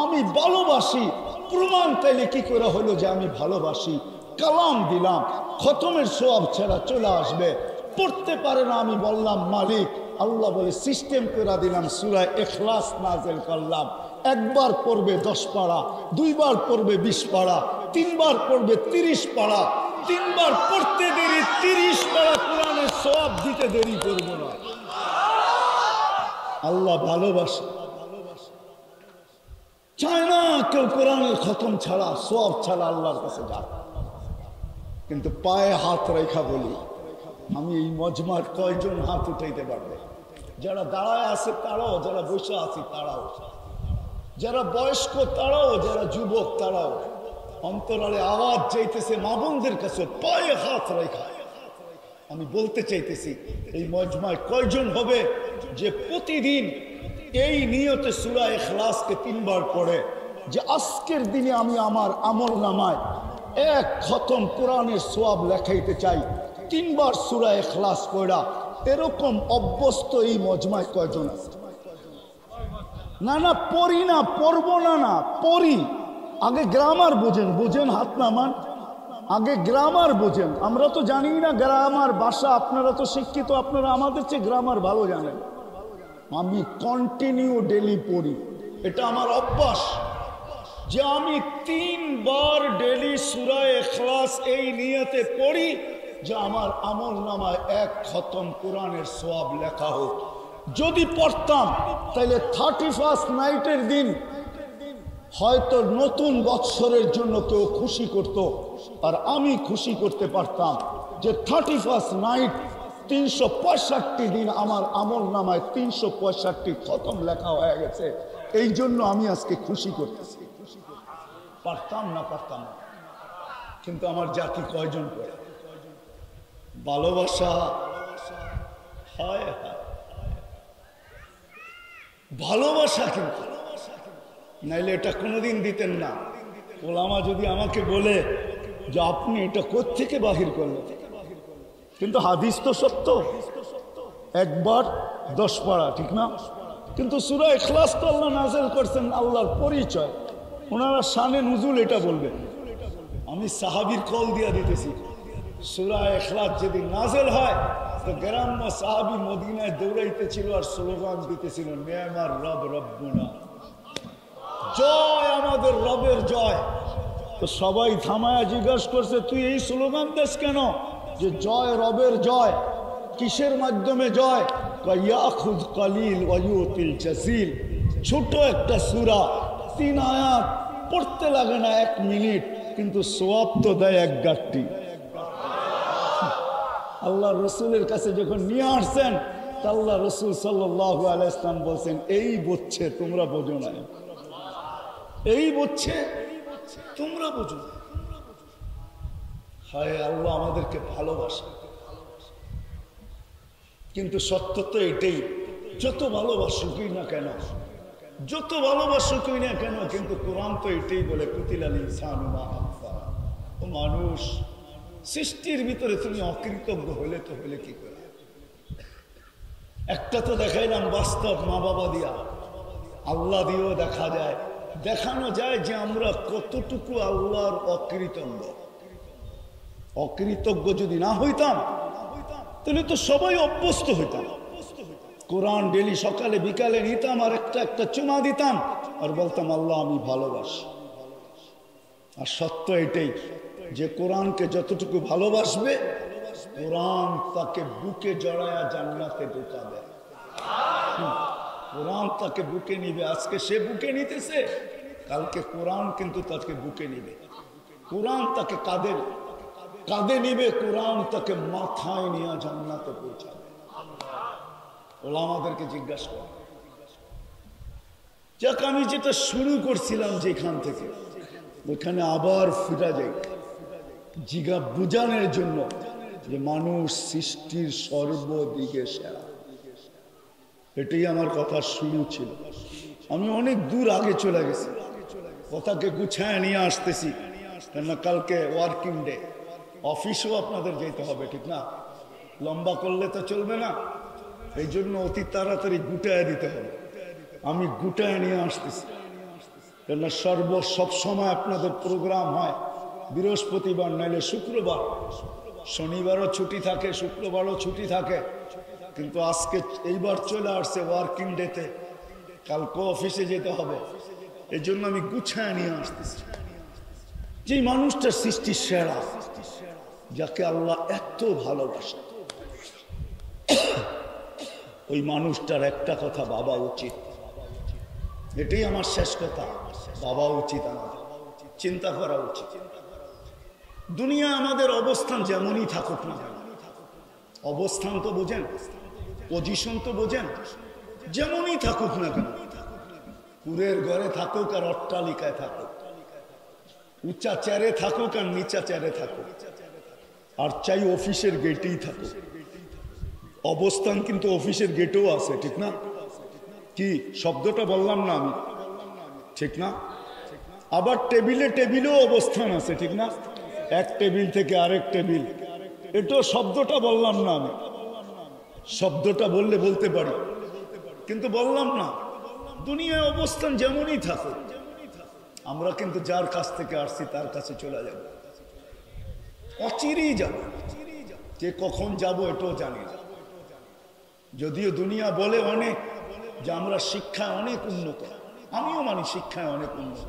আমি ভালোবাসি। প্রমাণ তাইলে কি করে হলো যে আমি ভালোবাসি? কালাম দিলাম, খতমের সওয়াব ছাড়া চলে আসবে। পড়তে পারে না, আমি বললাম মালিক। আল্লাহ বলে সিস্টেম করে দিলাম, সূরা ইখলাস নাযিল করলাম। একবার পড়বে 10 পারা, দুইবার পড়বে 20 পারা, তিনবার পড়বে 30 পারা। তিনবার পড়তে দেরি, 30 পারা কোরআনের সওয়াব দিতে দেরি করব না। আল্লাহ ভালোবাসে, চায় না কেউ কোরআনের খতম ছাড়া, সওয়াব ছাড়া আল্লাহর কাছে যায়। কিন্তু পায়ে হাত রেখা বলি, আমি এই মজমার কয়জন হাত উঠাইতে পারবে? যারা দাঁড়ায় আছে তারাও, যারা বসে আছে তারাও, যারা বয়স্ক তারাও, যারা যুবক তারাও। অন্তরালে আওয়াজ চাইতেছে মা বোনদের কাছে, পায়ে হাত রেখা আমি বলতে চাইতেছি, এই মজমায় কয়জন হবে যে প্রতিদিন এই নিয়তে সূরা ইখলাসকে 3 বার পড়ে, যে আজকের দিনে আমি আমার আমল নামায় 1 খতম কোরআনের সওয়াব লেখাইতে চাই, 3 বার সূরা ইখলাস পড়া? এরকম অভ্যস্ত এই মজমায় কয়জন আছে? না পড়ি না, পড়বো না, পড়ি। আগে গ্রামার বোঝেন, হাত নামান। আগে গ্রামার বোঝেন। আমরা তো জানি না গ্রামার ভাষা, আপনারা তো শিক্ষিত, আপনারা আমাদের চেয়ে গ্রামার ভালো জানেন। আমি কন্টিনিউ ডেলি পড়ি, এটা আমার অভ্যাস, যে আমি 3 বার ডেলি সূরা ইখলাস এই নিয়তে পড়ি যে আমার আমল নামায় 1 খতম কোরআনের সওয়াব লেখা হোক। যদি পড়তাম তাহলে 31st নাইটের দিন হয়তো নতুন বৎসরের জন্য কেউ খুশি করত, আর আমি খুশি করতে পারতাম যে 31st নাইট 365 দিন আমার আমল নামায় 365 খতম লেখা হয়ে গেছে। এই জন্য আমি আজকে খুশি করতেছি। পারতাম না, কিন্তু আমার জাতি কয়জন করে? ভালোবাসা, হায় হায়, ভালোবাসা, কিন্তু নাইলে এটা কোনোদিন দিতেন না। ওলামা যদি আমাকে বলে যে আপনি এটা কোত্থেকে বাহির করলেন, কিন্তু হাদিস তো সত্য, একবার 10 পারা, ঠিক না? কিন্তু সূরা ইখলাস তো আল্লাহ নাযিল করছেন, আল্লাহর পরিচয়, ওনারা শানে নুজুল এটা বলবেন। আমি সাহাবীর কল দিয়া দিতেছি, সূরা ইখলাস যেদিন নাযিল হয় তো গ্রাম্য সাহাবী মদিনায় দৌড়াইতেছিল আর স্লোগান দিতেছিল, নেমার রব রব্বুনা, জয় আমাদের রবের জয়। তো সবাই থামায়া জিজ্ঞাসা করছে, তুই এই স্লোগান দিস কেন? যে জয় রবের জয়, কিসের মাধ্যমে জয়? ইয়াখুয কালিল ওয়া ইউতিল জাসিল, ছোট একটা সূরা, 3 আয়াত, পড়তে লাগে না 1 মিনিট, কিন্তু সওয়াব তো দেয় 1 গাঁটটি। আল্লাহ রসুলের কাছে যখন নিয়ে আসছেন, আল্লাহ রসুল সাল্লাল্লাহু আলাইহি ওয়াসাল্লাম বলছেন, এই বুঝছে তোমরা বোঝো না, এই বুঝছে তোমরা বোঝো না। হায় আল্লাহ আমাদেরকে ভালোবাসে, কিন্তু সত্য তো এটাই, যত ভালোবাসুকই না কেন, যত ভালোবাসুকই না কেন, কিন্তু কোরআন তো এটাই বলে, কুতিলাল ইনসানু মা আকফারা, ও মানুষ, সৃষ্টির ভিতরে তুমি অকৃতজ্ঞ হলে তো হলে কি করে? একটা তো দেখাইলাম বাস্তব, মা বাবা দিয়া, আল্লাহ দিয়েও দেখা যায়, দেখানো যায় যে আমরা কতটুকু আল্লাহর অকৃতজ্ঞ। অকৃতজ্ঞ যদি না হইতাম তাহলে তো সবাই অভ্যস্ত হইতাম। কোরআন ডেলি সকালে বিকালে নিতাম আর একটা একটা চুমা দিতাম আর বলতাম আল্লাহ আমি ভালোবাসি। আর সত্য এটাই যে কোরআনকে যতটুকু ভালোবাসবে, কোরআন তাকে বুকে জড়ায়া জান্নাতে ঢুকাবে। কোরআন তাকে বুকে নিবে। আজকে সে বুকে নিতেছে, কালকে কোরআন কিন্তু তাকে বুকে নিবে। কোরআন তাকে কাঁধে নিবে, কোরআন তাকে মাথায় নিয়ে জান্নাতে পৌঁছাবে। ওলামাদেরকে জিজ্ঞাসা কর। যাক, আমি যেটা শুরু করছিলাম যেখান থেকে, ওখানে আবার ফিরা যাই, জিগা বুঝানোর জন্য যে মানুষ সৃষ্টির সর্বদিকে সেরা। এটাই আমার কথা শুরু ছিল। আমি অনেক দূর আগে চলে গেছি, কথাকে গুছায় নিয়ে আসতেছি, কেননা কালকে ওয়ার্কিং ডে, অফিসেও আপনাদের যেতে হবে, ঠিক না? লম্বা করলে তো চলবে না, এই জন্য অতি তাড়াতাড়ি গুটায় দিতে হবে। আমি গুটায় নিয়ে আসতেছি, কেননা সব সময় আপনাদের প্রোগ্রাম হয় বৃহস্পতিবার নাইলে শুক্রবার, শনিবারও ছুটি থাকে, শুক্রবারও ছুটি থাকে, কিন্তু আজকে এইবার চলে আসছে ওয়ার্কিং ডেতে, কালকে অফিসে যেতে হবে। এই জন্য আমি গুছায় নিয়ে আসতেছি। যে মানুষটা সৃষ্টির সেরা, যাকে আল্লাহ এত ভালোবাসে, ওই মানুষটার একটা কথা ভাবা উচিত। এটাই আমার শেষ কথা, ভাবা উচিত, আমাদের চিন্তা করা উচিত। দুনিয়া আমাদের অবস্থান যেমনই থাকুক না কেন, অবস্থান তো বোঝেন, পজিশন তো বোঝেন, যেমনই থাকুক না কেন, কুড়ের ঘরে থাকুক আর অট্টালিকায় থাকুক, উঁচা চেয়ারে থাকুক আর নিচা চেয়ারে থাকুক, আর চাই অফিসের গেটেই থাকুক, অবস্থান কিন্তু অফিসের গেটেও আছে, ঠিক না? কি শব্দটা বললাম না আমি, ঠিক না? আবার টেবিলেও অবস্থান আছে, ঠিক না? এক টেবিল থেকে আরেক টেবিল, এটাও শব্দটা বললাম না আমি, শব্দটা বললে বলতে পারি, কিন্তু বললাম না। দুনিয়ায় অবস্থান যেমনই থাকুক, আমরা কিন্তু যার কাছ থেকে আসছি তার কাছে চলে যাব, অচিরেই যাব, যে কখন যাব এটাও জানি না। যদিও দুনিয়া বলে অনেক যে আমরা শিক্ষায় অনেক উন্নত, আমিও মানি শিক্ষায় অনেক উন্নত,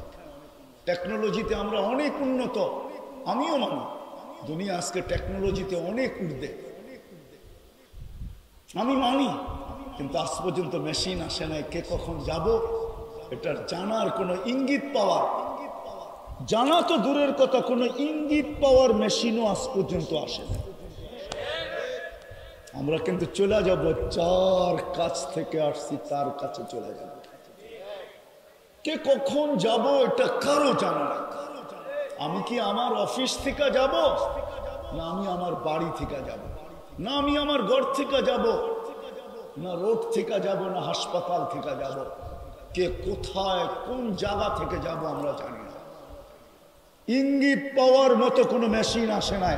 টেকনোলজিতে আমরা অনেক উন্নত, আমিও মানি দুনিয়া আজকে টেকনোলজিতে অনেক ঊর্ধ্বে, আমি মানি। কিন্তু আজ পর্যন্ত মেশিন আসে নাই, কে কখন যাব এটার জানার কোনো ইঙ্গিত পাওয়ার, জানা তো দূরের কথা, কোনো ইঙ্গিত পাওয়ার মেশিনও আজ পর্যন্ত আসে না। আমরা কিন্তু চলে যাব, যার কাছ থেকে আসছি তার কাছে চলে যাব। কে কখন যাব এটা কারো জানা না। আমি কি আমার অফিস থেকে যাব, না আমি আমার বাড়ি থেকে যাব, না আমি আমার ঘর থেকে যাব, না রোড থেকে যাব, না হাসপাতাল থেকে যাব, কে কোথায় কোন জায়গা থেকে যাব আমরা জানি না। ইঙ্গিত পাওয়ার মতো কোনো মেশিন আসে নাই।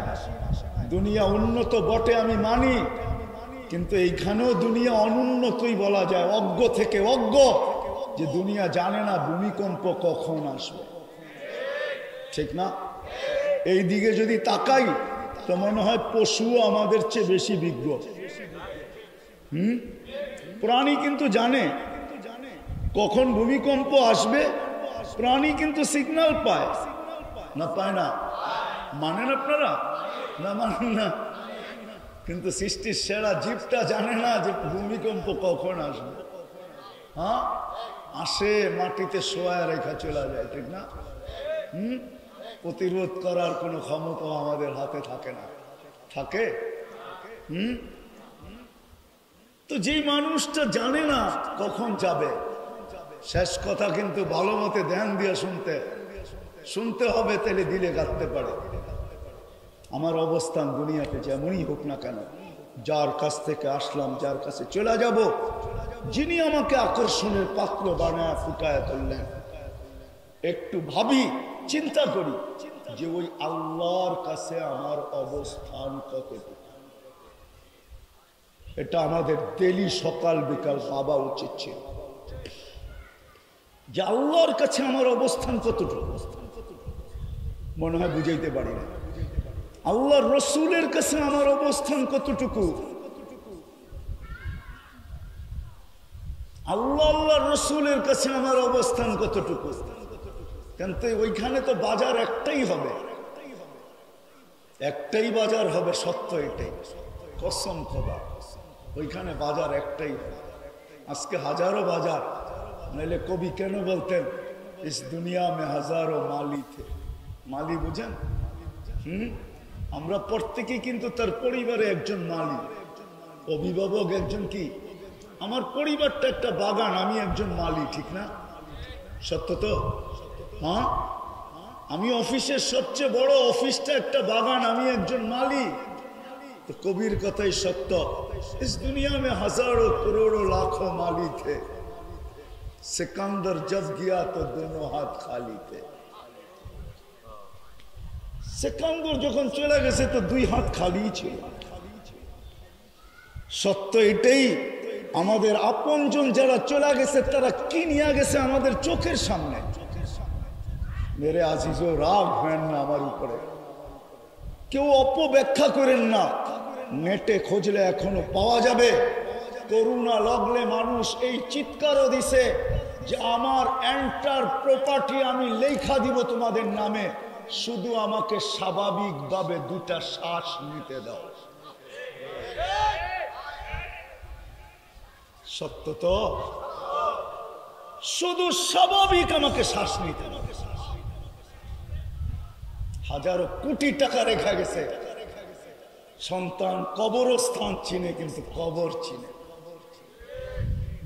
দুনিয়া উন্নত বটে আমি মানি, কিন্তু এইখানেও দুনিয়া অনুন্নতই বলা যায়। অজ্ঞ থেকে অজ্ঞ, যে দুনিয়া জানে না ভূমিকম্প কখন আসবে, ঠিক না? এই দিকে যদি তাকাই তো মনে হয় পশুও আমাদের চেয়ে বেশি বিজ্ঞ। প্রাণী কিন্তু জানে কখন ভূমিকম্প আসবে, প্রাণী কিন্তু সিগন্যাল পায় না, পায় না? মানেন আপনারা? না মানেন না? কিন্তু সৃষ্টির সেরা জীবটা জানে না যে ভূমিকম্প কখন আসবে। হ্যাঁ, আসে মাটিতে শোয়া রেখা চলে যায়, ঠিক না? প্রতিরোধ করার কোনো ক্ষমতা আমাদের হাতে থাকে না, থাকে? তো যেই মানুষটা জানে না কখন যাবে, শেষ কথা কিন্তু ভালো মতে ধ্যান দিয়ে শুনতে হবে, তাহলে দিলে গাঁথতে পারে। আমার অবস্থান দুনিয়াতে যেমনই হোক না কেন, যার কাছ থেকে আসলাম, যার কাছে চলে যাব, যিনি আমাকে আকর্ষণের পাত্র বানায় ফুটায় তুললেন, একটু ভাবি, চিন্তা করি যে ওই আল্লাহর কাছে আমার অবস্থান কতটুকু। এটা আমাদের ডেলি সকাল বিকাল ভাবা উচিত ছিল যে আল্লাহর কাছে আমার অবস্থান কতটুকু। মনে হয় বুঝাইতে পারি না। আল্লাহর রসুলের কাছে আমার অবস্থান কতটুকু। আল্লাহর রসুলের কাছে আমার অবস্থান কতটুকু। কিন্তু ওইখানে তো বাজার একটাই হবে, একটাই বাজার হবে, সত্য এটাই, কসম খোদা, ওইখানে বাজার একটাই হবে। আজকে হাজারো বাজার, নাহলে কবি কেন বলতেন ইস দুনিয়া মে হাজারো মালি থে। মালি বুঝেন? আমরা প্রত্যেকেই কিন্তু তার পরিবারে একজন মালি, অভিভাবক একজন কি। আমার পরিবারটা একটা বাগান, আমি একজন মালি, ঠিক না? সত্য তো? হ্যাঁ, আমি অফিসের সবচেয়ে বড় অফিসটা একটা বাগান, আমি একজন মালি। তো কবির কথাই সত্য, ইস দুনিয়া মে হাজারো করোড়ো লাখো মালি থে, সিকান্দার জব গিয়া তো দোনো হাত খালি থে। সিকান্দার যখন চলে গেছে তো দুই হাত খালি ছিল। সত্য এটাই, আমাদের আপনজন যারা চলে গেছে তারা কি নিয়ে গেছে আমাদের চোখের সামনে। মেরে আজিজও রাগ হয় না আমার উপরে, কেউ অপব্যাখ্যা করেন না, নেটে খুঁজলে এখনো পাওয়া যাবে। করোনা লাগলে মানুষ এই চিৎকারও দিছে যে আমার এন্টার প্রপার্টি আমি লেখা দিব তোমাদের নামে, শুধু আমাকে স্বাভাবিকভাবে দুটা শ্বাস নিতে দাও। সত্য তো? শুধু স্বাভাবিক আমাকে শ্বাস নিতে দাও। হাজারো কোটি টাকা রেখা গেছে, সন্তান কবরস্থান চিনে কিন্তু কবর চিনে,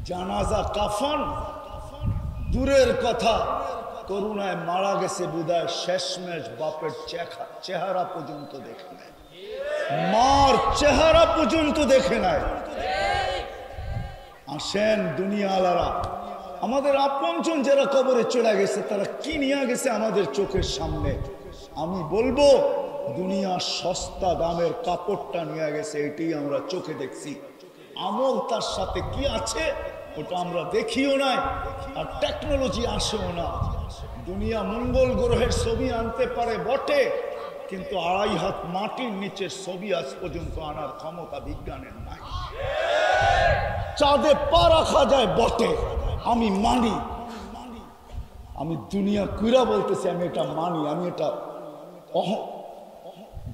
জানাজা কাফন দূরের কথা, করুণায় মারা গেছে বিদায় শেষমেশ বাপের চেহারা পর্যন্ত দেখে নেয়, মার চেহারা পর্যন্ত দেখে নেয়। আসেন দুনিয়াওয়ালারা, আমাদের আপনজন যারা কবরে চলে গেছে তারা কি নিয়ে গেছে আমাদের চোখের সামনে। আমি বলবো দুনিয়ার সস্তা দামের কাপড়টা নিয়ে গেছে, এটাই আমরা চোখে দেখছি। আমল তার সাথে কি আছে ওটা আমরা দেখিও না, আর টেকনোলজি আসেও না। দুনিয়া মঙ্গল গ্রহের ছবি আনতে পারে বটে, কিন্তু 2.5 হাত মাটির নিচের ছবি আজ পর্যন্ত আনার ক্ষমতা বিজ্ঞানের নাই। চাঁদে পা রাখা যায় বটে, আমি মানি, আমি দুনিয়া কুইরা বলতেছি, আমি এটা মানি, আমি এটা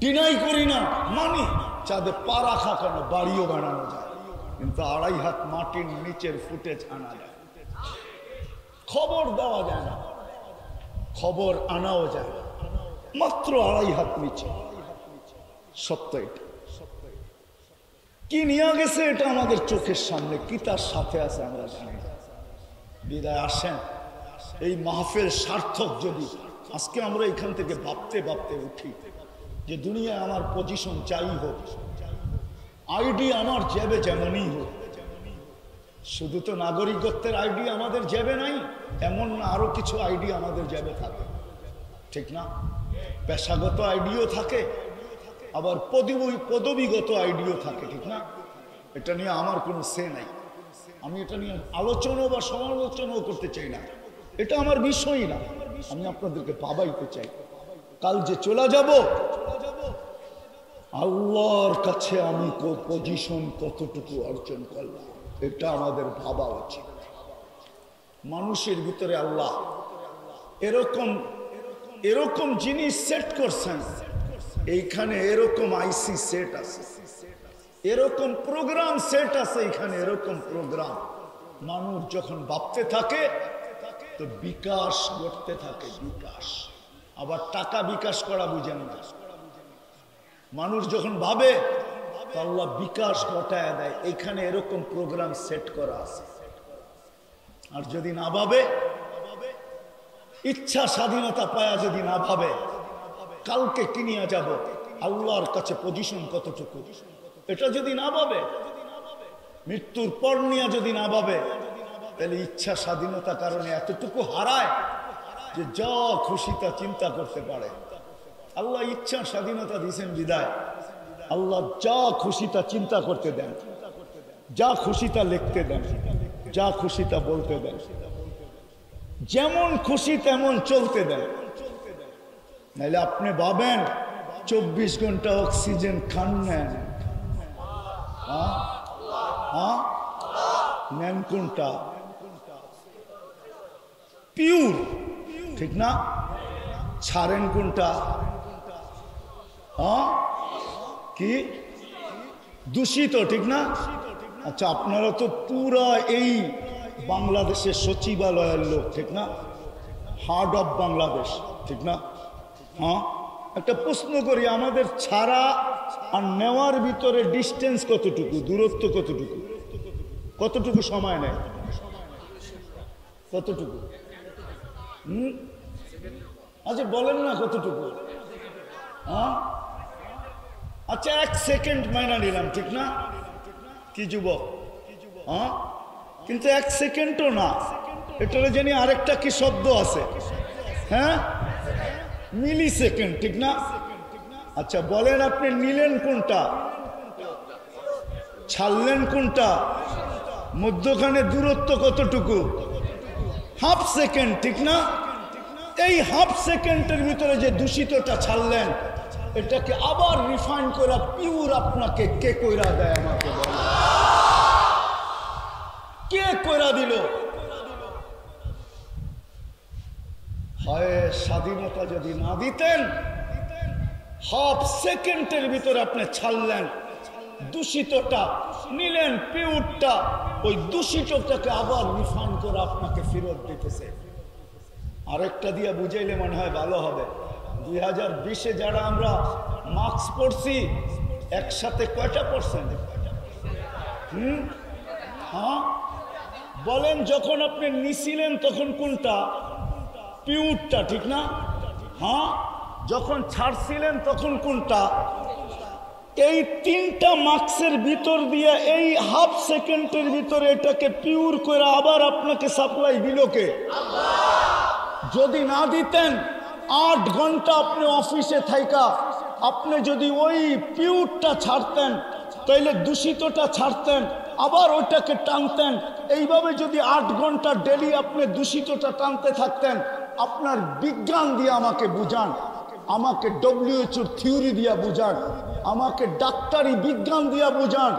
ডিনাই করি না, মানি। চাঁদে পা রাখা কেন, বাড়িও বানানো যায়, কিন্তু 2.5 হাত মাটির নিচের ফুটেজ আনা যায়, খবর দেওয়া যায় না, খবর আনাও যায় না, মাত্র 2.5 হাত নিচে। সত্য এটা। কি নিয়ে গেছে এটা আমাদের চোখের সামনে, কি তার সাথে আছে আমরা জানি না। বিদায় আসেন, এই মাহফিল সার্থক যদি আজকে আমরা এখান থেকে ভাবতে ভাবতে উঠি যে দুনিয়ায় আমার পজিশন চাই হোক, আইডি আমার জেবে যেমনই হোক, শুধু তো নাগরিকত্বের আইডি আমাদের যাবে নাই, এমন না, আরো কিছু আইডি আমাদের যাবে থাকে, ঠিক না? পেশাগত আইডিও থাকে, আবার পদবীগত আইডিও থাকে, ঠিক না? এটা নিয়ে আমার কোনো সে নাই, আমি এটা নিয়ে আলোচনা বা সমালোচনাও করতে চাই না, এটা আমার বিষয়ই না। আমি আপনাদেরকে ভাবাইতে চাই, কাল যে চলে যাব আল্লাহর কাছে আমি পজিশন কতটুকু অর্জন করলাম, এটা আমাদের ভাবা উচিত। মানুষের ভিতরে আল্লাহ এরকম এরকম জিনিস সেট করছেন, এইখানে এরকম আইসি সেট আছে, এরকম প্রোগ্রাম সেট আছে, এখানে এরকম প্রোগ্রাম। মানুষ যখন ভাবতে থাকে তো বিকাশ করতে থাকে, বিকাশ। আবার টাকা বিকাশ করা বুঝেন না, মানুষ যখন ভাবে তো আল্লাহ বিকাশ ঘটায় দেয়, এখানে এরকম প্রোগ্রাম সেট করা আছে। আর যদি না ভাবে, ইচ্ছা স্বাধীনতা পায়া যদি না ভাবে কালকে কি নিয়ে যাব, আল্লাহর কাছে পজিশন কতটুকু, এটা যদি না ভাবে, মৃত্যুর পর নিয়ে যদি না ভাবে, তাহলে ইচ্ছা স্বাধীনতার কারণে এতটুকু হারায় যে যা খুশি তা চিন্তা করতে পারে। আল্লাহ ইচ্ছা স্বাধীনতা দিয়েছেন বিদায়, আল্লাহ যা খুশি তা চিন্তা করতে দেন, যা খুশি তা লিখতে দেন, যা খুশি তা বলতে দেন, যেমন খুশি তেমন চলতে দেন। নাহলে আপনি ভাবেন 24 ঘন্টা অক্সিজেন খান নেন, নেন কোনটা? পিওর, ঠিক না? ছাড়েন কোনটা? কি দূষিত, ঠিক না? আচ্ছা, আপনারা তো পুরা এই বাংলাদেশের সচিবালয়ের লোক, ঠিক না? হার্ট অফ বাংলাদেশ, ঠিক না? একটা প্রশ্ন করি, আমাদের ছাড়া আর নেওয়ার ভিতরে ডিস্টেন্স কতটুকু, দূরত্ব কতটুকু, কতটুকু সময় নেয়, কতটুকু? আচ্ছা বলেন না কতটুকু? আচ্ছা 1 সেকেন্ড মাইনা নিলাম, ঠিক না? কি যুবক? কিন্তু 1 সেকেন্ডও না, এটার জানি আরেকটা কি শব্দ আছে, হ্যাঁ, মিলি সেকেন্ড, ঠিক না? আচ্ছা বলেন, আপনি নিলেন কোনটা, ছাড়লেন কোনটা, মধ্যখানে দূরত্ব কতটুকু? হাফ সেকেন্ড, ঠিক না? এই হাফ সেকেন্ডের ভিতরে যে দূষিতটা ছাড়লেন, এটাকে আবার রিফাইন করা পিওর আপনাকে কে কইরা দেয়? আমাকে বলেন, কে কইরা দিল? হয় স্বাধীনতা যদি না দিতেন, হাফ সেকেন্ডের ভিতরে আপনি ছাড়লেন, দূষিতটা নিলেন, পিওরটা, ওই দূষিতটাকে আবার রিফাইন করে আপনাকে ফেরত দিতেছে। আরেকটা দিয়ে বুঝাইলে মনে হয় ভালো হবে। 2020-এ যারা আমরা মাস্ক পরছি, একসাথে কয়টা পার্সেন্ট? বলেন, যখন আপনি নিছিলেন তখন কোনটা? পিওরটা, ঠিক না? যখন ছাড়ছিলেন তখন কোনটা? এই 3টা মাস্কের ভিতর দিয়ে এই হাফ সেকেন্ডের ভিতরে এটাকে পিওর করে আবার আপনাকে সাপ্লাই দিল কে? যদি না দিতেন, 8 ঘন্টা আপনি অফিসে থাইকা আপনি যদি ওই পিওরটা ছাড়তেন, তাইলে দূষিতটা ছাড়তেন, আবার ওইটাকে টানতেন, এইভাবে যদি 8 ঘন্টা ডেলি আপনি দূষিতটা টানতে থাকতেন, আপনার বিজ্ঞান দিয়ে আমাকে বুঝান, আমাকে WHO থিওরি দিয়া বুঝান, আমাকে ডাক্তারি বিজ্ঞান দিয়া বুঝান,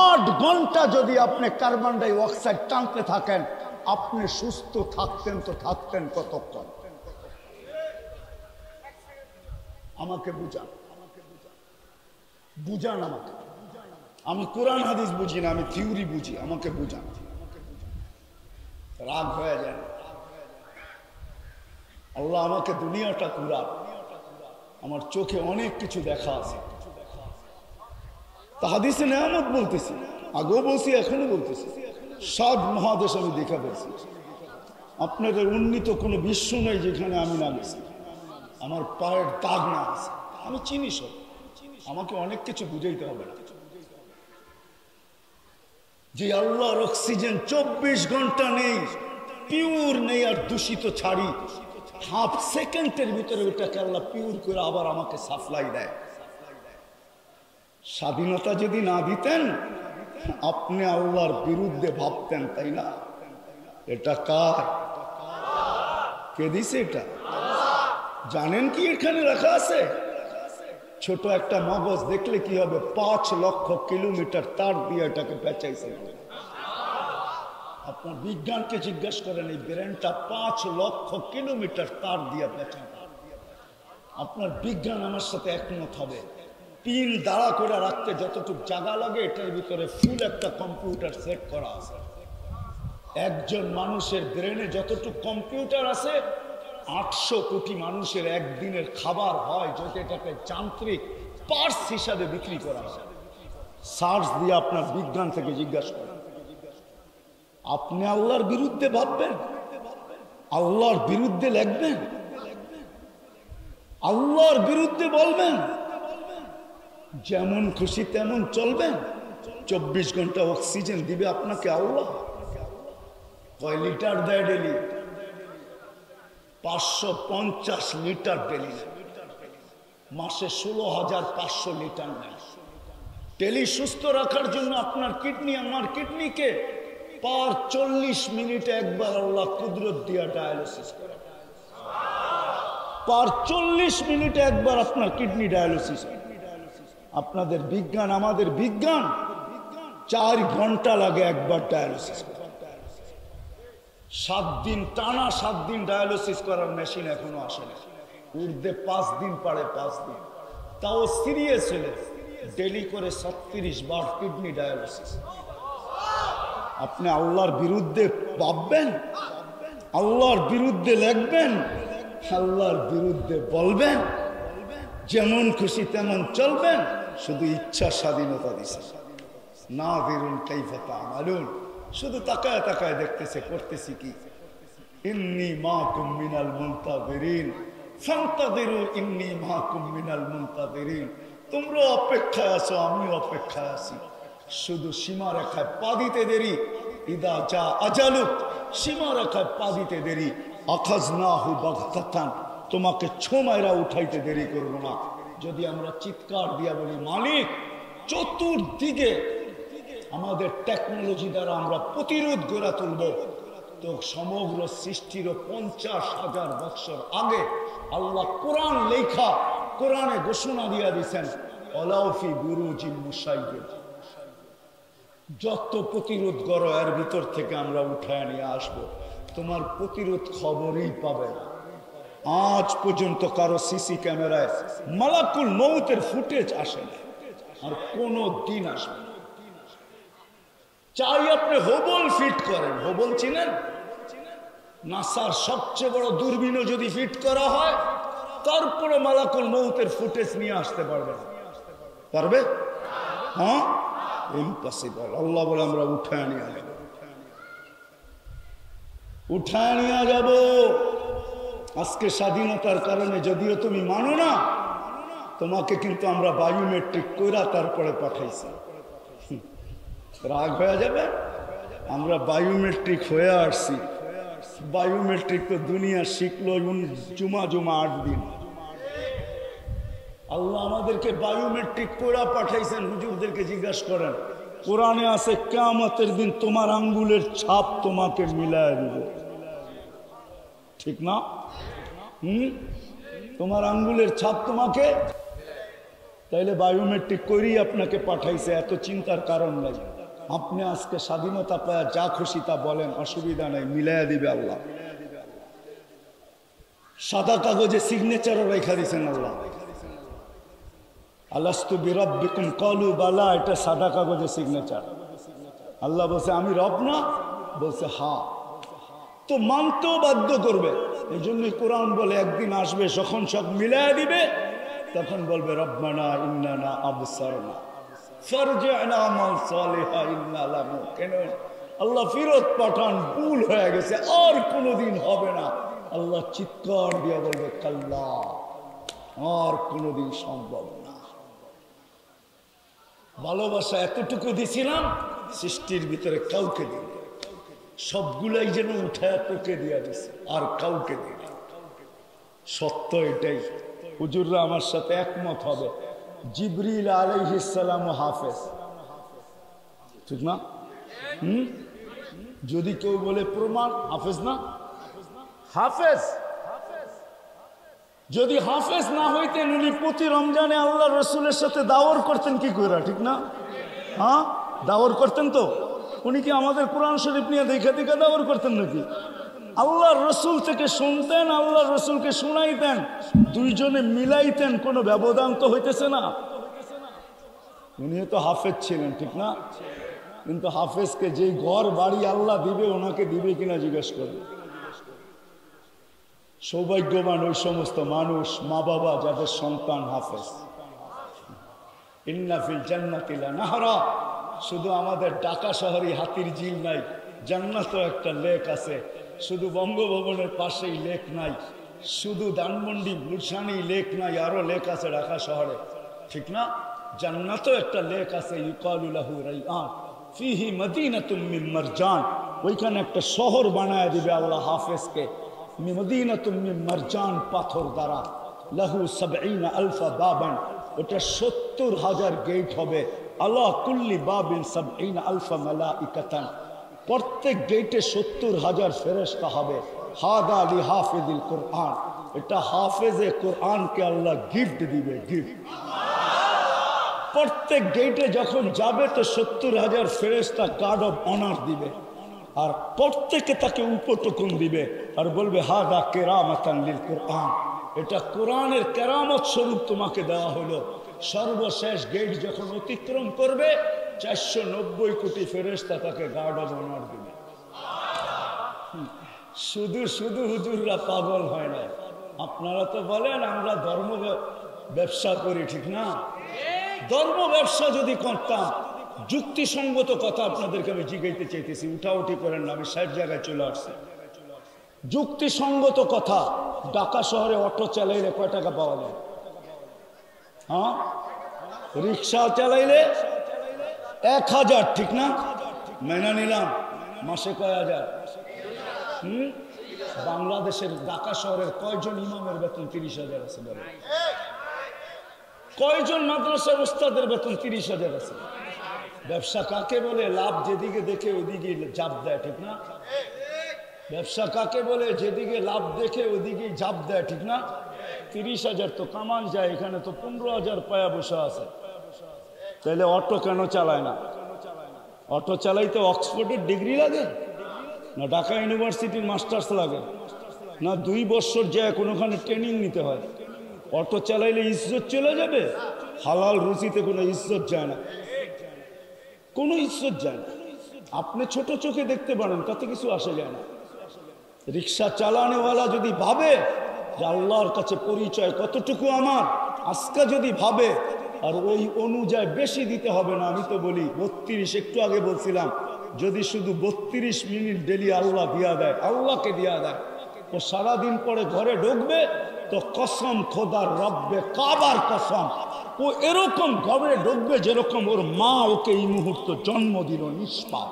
8 ঘন্টা যদি আপনি কার্বন ডাই অক্সাইড টানতে থাকেন, আপনি সুস্থ থাকতেন তো থাকতেন কতক্ষণ? আমাকে বুঝান, বুঝান আমাকে। আমি কোরআন হাদিস বুঝি না, আমি থিওরি বুঝি, আমাকে বুঝান। রাগ হয়ে যায়। আল্লাহ আমাকে দুনিয়াটা ঘুরান, আমার চোখে অনেক কিছু দেখা আছে। তা হাদিসে নেয়ামত বলতেছি, আগেও বলছি, এখনো বলতেছি, 7 মহাদেশ আমি দেখা পেয়েছি। আপনাদের উন্নীত কোনো বিশ্ব নেই যেখানে আমি না গেছি, আমার পায়ের দাগ না আছে। আমি চিনি সব, আমাকে অনেক কিছু বুঝাইতে হবে না। যে আল্লাহর অক্সিজেন 24 ঘন্টা নেই, পিওর নেই আর দূষিত ছাড়ি, হাফ সেকেন্ডের ভিতরে ওটাকে আল্লাহ পিওর করে আবার আমাকে সাপ্লাই দেয়। স্বাধীনতা যদি না দিতেন আপনি আল্লাহর বিরুদ্ধে ভাবতেন, তাই না? এটা কার? কে দিছে এটা? জানেন কি এখানে রাখা আছে? ছোট একটা মগজ দেখলে কি হবে, 5 লক্ষ কিলোমিটার তার দিয়ে এটাকে পেঁচাইছে। আপনার বিজ্ঞানকে জিজ্ঞাসা করেন, এই ব্রেনটা 5 লক্ষ কিলোমিটার তার দিয়ে পেঁচানো। আপনার বিজ্ঞান আমার সাথে একমত হবে। পিন দাঁড়া করে রাখতে যতটুকু জায়গা লাগে এটার ভিতরে ফুল একটা কম্পিউটার সেট করা আছে। একজন মানুষের ব্রেনে যতটুকু কম্পিউটার আছে 800 কোটি মানুষের একদিনের খাবার হয়, যদি এটাকে যান্ত্রিক পার্টস হিসাবে বিক্রি করা হয়। সার্চ দিয়ে আপনার বিজ্ঞান থেকে জিজ্ঞাসা করেন। আপনি আল্লাহর বিরুদ্ধে ভাববেন, আল্লাহর বিরুদ্ধে লিখবেন, আল্লাহর বিরুদ্ধে বলবেন, যেমন খুশি তেমন চলবেন। 24 ঘন্টা অক্সিজেন দিবে আপনাকে আল্লাহ। কয় লিটার দেয় ডেলি? 550 litre daily. মাসে 16,500 লিটার নেয়। ডেলি সুস্থ রাখার জন্য আপনার কিডনি, আমার কিডনিকে পার 40 মিনিটে একবার আল্লাহ কুদরত দিয়া ডায়ালিসিস করে। পার 40 মিনিটে একবার আপনার কিডনি ডায়ালিসিস। আপনাদের বিজ্ঞান, আমাদের বিজ্ঞান 4 ঘন্টা লাগে একবার ডায়ালিসিস। 7 দিন টানা, 7 দিন ডায়ালিসিস করার মেশিন এখনো আসে না। উর্ধে 5 দিন পারে, 5 দিন। তাও সিরিয়াস হলে ডেলি করে 36 বার কিডনি ডায়ালিসিস। আপনি আল্লাহর বিরুদ্ধে ভাববেন, আল্লাহর বিরুদ্ধে লিখবেন, আল্লাহর বিরুদ্ধে বলবেন, যেমন খুশি তেমন চলবেন। শুধু ইচ্ছা স্বাধীনতা দিছে। নাযিরুন কাইফা তা'মালুন, শুধু তাকায় তাকায় দেখতেছে করতেছি কি। ইন্নী মাকুম মিনাল মুনতাযিরিন ফান্তাযিরু ইন্নী মাকুম মিনাল মুনতাযিরিন। তোমরা অপেক্ষায় আছো, আমিও অপেক্ষায় আছি। শুধু সীমা রেখায় পা দিতে দেরি। ইদা যা আজালুক, সীমা রেখায় পা দিতে দেরি। আখাযনাহু বাগতাতান, তোমাকে ছোমাইরা উঠাইতে দেরি করব না। যদি আমরা চিৎকার দিয়া বলি মালিক, চতুর্দিকে আমাদের টেকনোলজি দ্বারা আমরা প্রতিরোধ গড়ে তুলব, তো সমগ্র সৃষ্টির 50,000 বছর আগে আল্লাহ কোরআন লেখা, কোরআনে ঘোষণা দিয়া দিয়েছেন, ওয়ালাউফি বুরুজিন মুশাইয়্যিদ। যত প্রতিরোধ করো এর ভিতর থেকে আমরা উঠায় নিয়ে আসবো। তোমার প্রতিরোধ খবরই পাবে না। আজ পর্যন্ত কারো সিসি ক্যামেরায় মালাকুল মউতের ফুটেজ আসে না, আর কোনো দিন আসবে না। চাই আপনি হোবল ফিট করেন, হোবল চিনেন? নাসার সবচেয়ে বড় দূরবীনও যদি ফিট করা হয়, তারপরে মালাকুল মউতের ফুটেজ নিয়ে আসতে পারবে না। পারবে? হ্যাঁ, ইম্পসিবল। আল্লাহ বলে আমরা উঠায় নিয়ে যাব, উঠায় নিয়ে যাব। আজকে স্বাধীনতার কারণে যদিও তুমি মানো না, তোমাকে কিন্তু আমরা বায়োমেট্রিক কইরা তারপরে পাঠাইছি। রাগ হয়ে যাবে? আমরা বায়োমেট্রিক হয়ে আসছি। বায়োমেট্রিক তো দুনিয়া শিখলো জুমা 8 দিন। আল্লাহ আমাদেরকে বায়োমেট্রিক কইরা পাঠাইছেন। হুজুরদেরকে জিজ্ঞাসা করেন, কোরআনে আছে কিয়ামতের দিন তোমার আঙ্গুলের ছাপ তোমাকে মিলায় দিব। ঠিক না? তোমার আঙ্গুলের ছাপ তোমাকে, তাইলে বায়োমেট্রিক করেই আপনাকে পাঠাইছে। এত চিন্তার কারণ নাই। আপনি আজকে স্বাধীনতা পায় যা খুশি তা বলেন, অসুবিধা নাই, মিলাইয়া দিবে আল্লাহ। সাদা কাগজে সিগনেচারও রেখা দিয়েছেন আল্লাহ। আলাস্তু বিরাব্বিকুম ক্বালু বালা, এটা সাদা কাগজে সিগনেচার। আল্লাহ বলছে আমি রব না? বলছে হ্যাঁ। তো মানতেও বাধ্য করবে। এই জন্যই কোরআন বলে একদিন আসবে যখন সব মিলাইয়া দিবে, তখন বলবে রব্বানা ইন্নানা আবসারনা ফারজি'না আমাল সালিহা ইন্না লামু। কেন আল্লাহ ফিরত পাঠান, ভুল হয়ে গেছে, আর কোনোদিন হবে না। আল্লাহ চিৎকার দিয়ে বলবে কাল্লা, আর কোনোদিন সম্ভব না। ভালোবাসা এতটুকু দিছিলাম, সৃষ্টির ভিতরে কাউকে দিন, সবগুলাই যেন উঠায় তোকে দিয়া দিছে, আর কাউকে দিন। সত্য এটাই। হুজুররা আমার সাথে একমত হবে, জিবরিল আলাইহিস সালাম হাফেজ, ঠিক না? যদি কেউ বলে প্রমাণ, হাফেজ না? হাফেজ। যদি হাফেজ না হইতেন উনি প্রতি রমজানে আল্লাহ রসুলের সাথে দাওয়ার করতেন কি করে, ঠিক না? হ্যাঁ, দাওয়ার করতেন তো। উনি কি আমাদের কোরআন শরীফ নিয়ে দেখে দেখে দাওয়ার করতেন নাকি? আল্লাহ রসুল থেকে শুনতেন, আল্লাহ রসুলকে শুনাইতেন, দুইজনে মিলাইতেন, কোনো ব্যবধান তো হইতেছে না। উনিও তো হাফেজ ছিলেন, ঠিক না? কিন্তু হাফেজকে যেই ঘর বাড়ি আল্লাহ দিবে, ওনাকে দিবে কিনা জিজ্ঞেস করেন। সৌভাগ্যবান ওই সমস্ত মানুষ, মা বাবা যাদের সন্তান হাফেজ। ইন্না ফিল জান্নাতি লানাহরা। শুধু আমাদের ঢাকা শহরে হাতির ঝিল নাই, জান্নাতও একটা লেক আছে। শুধু বঙ্গভবনের পাশেই লেক নাই, শুধু ধানমন্ডি গুলশানি লেক নাই, আরো লেক আছে ঢাকা শহরে, ঠিক না? জান্নাতও একটা লেক আছে, ইউকালু লাহু রাইআন ফিহি মদিনাতুম মিন মারজান। ওইখানে একটা শহর বানায় দিবে আল্লাহ হাফেজকে, মদিনাতুম মিন মারজান, পাথর দ্বারা। লাহু ৭০,০০০ বাবান, ওটা ৭০,০০০ গেট হবে। আলা কুল্লি বাবিন ৭০,০০০ মালাইকাতান, প্রত্যেক গেটে ৭০,০০০ ফেরেশতা হবে। হাদা লি হাফিজিল কোরআন, এটা হাফেজে কোরআনকে আল্লাহ গিফট দিবে, গিফট। প্রত্যেক গেটে যখন যাবে তো ৭০,০০০ ফেরেশতা গার্ড অফ অনার দিবে, আর প্রত্যেকে তাকে উপটকন দিবে আর বলবে হাদা কেরামাতান লিল কোরআন, এটা কোরআনের কেরামত স্বরূপ তোমাকে দেওয়া হলো। সর্বশেষ গেট যখন অতিক্রম করবে ৪৯০ কোটি ফেরেশতা তাকে গার্ড অফ অনার দিবে। শুধু শুধু হুজুররা পাগল হয় না। আপনারা তো বলেন আমরা ধর্ম ব্যবসা করি, ঠিক না? ধর্ম ব্যবসা যদি করতাম, যুক্তিসঙ্গত কথা আপনাদেরকে আমি জিজ্ঞাইতে চাইতেছি, উঠাউঠি করেন না, আমি ৬০ জায়গায় চলে আসছি। যুক্তিসঙ্গত কথা, ঢাকা শহরে অটো চালাইলে কয় টাকা পাওয়া যায়? হ্যাঁ, রিক্সা চালাইলে ১,০০০, ঠিক না? মেনে নিলাম, মাসে কয় হাজার? বাংলাদেশের ঢাকা শহরের কয়জন ইমামের বেতন ৩০,০০০ আছে? বলে কয়জন মাদ্রাসার উস্তাদের বেতন ৩০,০০০ আছে? ব্যবসা কাকে বলে? লাভ যেদিকে দেখে ওইদিকে চাপ দেয়, ঠিক না? ব্যবসা কাকে বলে? যেদিকে লাভ দেখে ওইদিকে ঝাঁপ দেয়, ঠিক না? ৩০,০০০ তো কামান যায়, এখানে তো ১৫,০০০ পায়া বসে আছে। তাহলে অটো কেন চালায় না? অটো চালাইতে অক্সফোর্ডের ডিগ্রি লাগে না ঢাকা ইউনিভার্সিটির মাস্টার্স লাগে না ২ বছর যায় কোনোখানে ট্রেনিং নিতে হয়? অটো চালাইলে ইজ্জত চলে যাবে? হালাল রুচিতে কোনো ইজ্জত যায় না, কোনো ইজ্জত যায় না। আপনি ছোট চোখে দেখতে পারেন, তাতে কিছু আসে যায় না। রিক্সা চালানোওয়ালা যদি ভাবে যে আল্লাহর কাছে পরিচয় কতটুকু আমার, আজকে যদি ভাবে, আর ওই অনুযায়ী বেশি দিতে হবে না। আমি তো বলি ৩২, একটু আগে বলছিলাম, যদি শুধু ৩২ মিনিট ডেলি আল্লাহ দিয়া দেয়, আল্লাহকে দিয়া দেয়, ও সারাদিন পরে ঘরে ঢুকবে তো কসম খোদার রব্বে কাবার কসম, ও এরকম ঘরে ঢুকবে যেরকম ওর মা ওকে এই মুহূর্তে জন্ম দিল, নিষ্পাপ।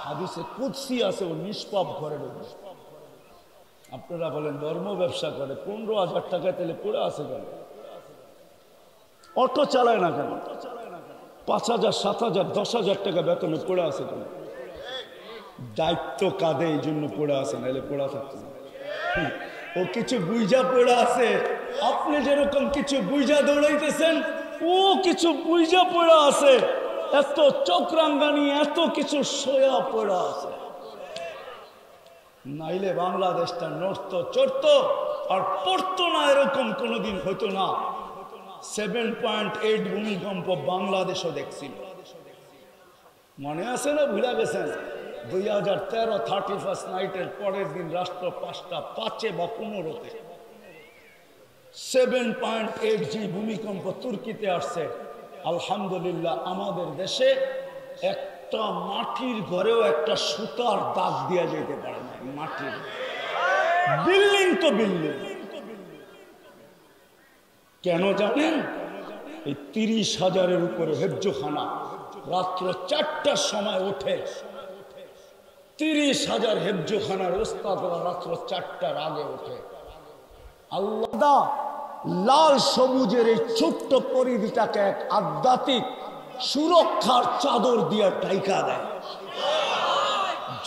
হাদিসে কুদসি আছে, ও নিষ্পাপ ঘরে ঢুকবে। আপনারা বলেন ধর্ম ব্যবসা করে ১৫,০০০ টাকা তেলে পড়ে আছে কেন? অটো চালায় না কেন? ৫,০০০, ৭,০০০, ১০,০০০ টাকা বেতনে পড়ে আছে কেন? দায়িত্ব কাঁধে, এই জন্য পড়ে আছে, নাহলে পড়া থাকতো না। ও কিছু বুঝা পড়ে আছে। আপনি যেরকম কিছু বুঝা দৌড়াইতেছেন, ও কিছু বুঝা পড়ে আছে। এত চক্রাঙ্গানি, এত কিছু সয়া পড়ে আছে। নাইলে বাংলাদেশটা নড়তো চড়তো আর পড়তো না, এরকম কোনোদিন হতো না। 7.8 ভূমিকম্প বাংলাদেশও দেখছিল, মনে আছে না? ভুলে গেছেন? 2013 31st নাইটের পরের দিন রাষ্ট্র 5টা 5 বা 15-তে 7.8 ভূমিকম্প তুর্কিতে আসছে। আলহামদুলিল্লাহ আমাদের দেশে একটা মাটির ঘরেও একটা সুতার দাগ দিয়া যেতে পারে না। মাটির বিল্ডিং তো বিল্ডিং। কেন জানেন? এই 30,000-এর উপরে হেফজখানা, রাত্র 4টার সময় ওঠে 30,000 হেফজোখানার ওস্তাদরা রাত্র 4টার আগে ওঠে। আল্লাহ লাল সবুজের এই ছোট্ট পরিধিটাকে এক আধ্যাত্মিক সুরক্ষার চাদর দিয়ে ঢাকা দেয়,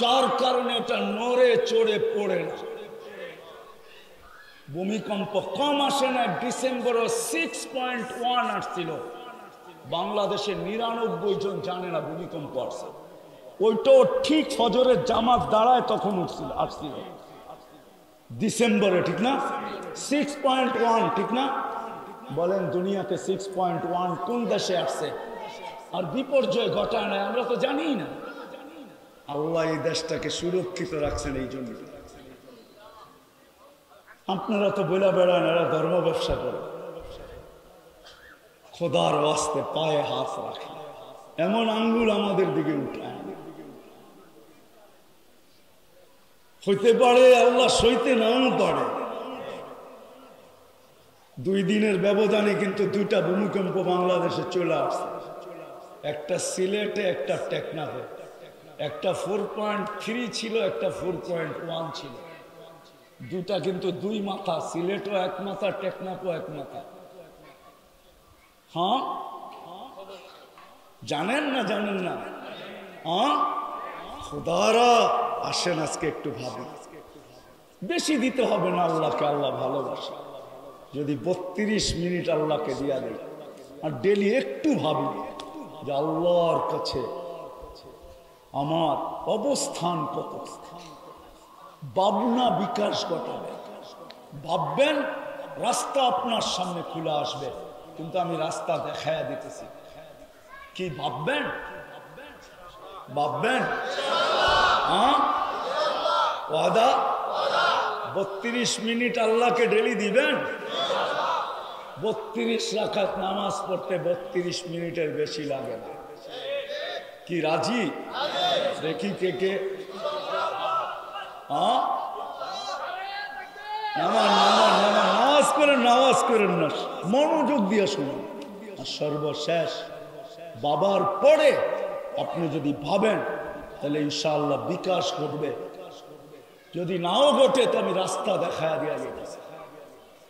যার কারণে এটা নড়ে চড়ে পড়ে না। ভূমিকম্প কম আসে না, ডিসেম্বরে 6.1 আসছিল। বাংলাদেশে 99 জন জানে না ভূমিকম্প আসছে। ওইটাও ঠিক ফজরের জামাত দাঁড়ায় তখন আসছিল ডিসেম্বরে, ঠিক না? 6.1, ঠিক না? বলেন দুনিয়াতে 6.1 কোন দেশে আসছে আর বিপর্যয় ঘটায় না? আমরা তো জানি না। আল্লাহ এই দেশটাকে সুরক্ষিত রাখছেন এই জন্য। আপনারা তো বলে বেড়ান এরা ধর্ম ব্যবসা করে, খোদার ওয়াস্তে পায়ে হাত রাখে, এমন আঙ্গুল আমাদের দিকে উঠায় না। হইতে পারে আল্লাহ সইতে নাও পারে। 2 দিনের ব্যবধানে কিন্তু 2টা ভূমিকম্প বাংলাদেশে চলে আসছে, একটা সিলেটে একটা টেকনাফে। একটা 4.3 ছিল, একটা 4.1 ছিল। 2টা কিন্তু 2 মাথা, সিলেটও 1 মাথা, টেকনাফও 1 মাথা। হ্যাঁ, জানেন না? জানেন না? হ্যাঁ, খোদারা আসেন আজকে একটু ভাবি। বেশি দিতে হবে না আল্লাহকে, আল্লাহ ভালোবাসে। যদি 32 মিনিট আল্লাহকে দিয়া দেয় আর ডেলি একটু ভাবি যে আল্লাহর কাছে আমার অবস্থান কত, ভাবনা বিকাশ ঘটাবে। ভাববেন রাস্তা আপনার সামনে খুলে আসবে, কিন্তু আমি রাস্তা দেখায়া দিতেছি। কি ভাববেন? ভাববেন? হ্যাঁ, ওয়াদা? 32 মিনিট আল্লাহকে ডেলি দিবেন? 32 রাকাত নামাজ পড়তে 32 মিনিটের বেশি লাগে না। কি রাজি? দেখি কে কে। হ্যাঁ, নামাজ করেন, নামাজ করেন না, মনোযোগ দিয়ে শুনুন। আর সর্বশেষ বাবার পরে আপনি যদি ভাবেন তাহলে ইনশাআল্লাহ বিকাশ ঘটবে। যদি নাও ঘটে তো আমি রাস্তা দেখায় দিয়ে গেছি।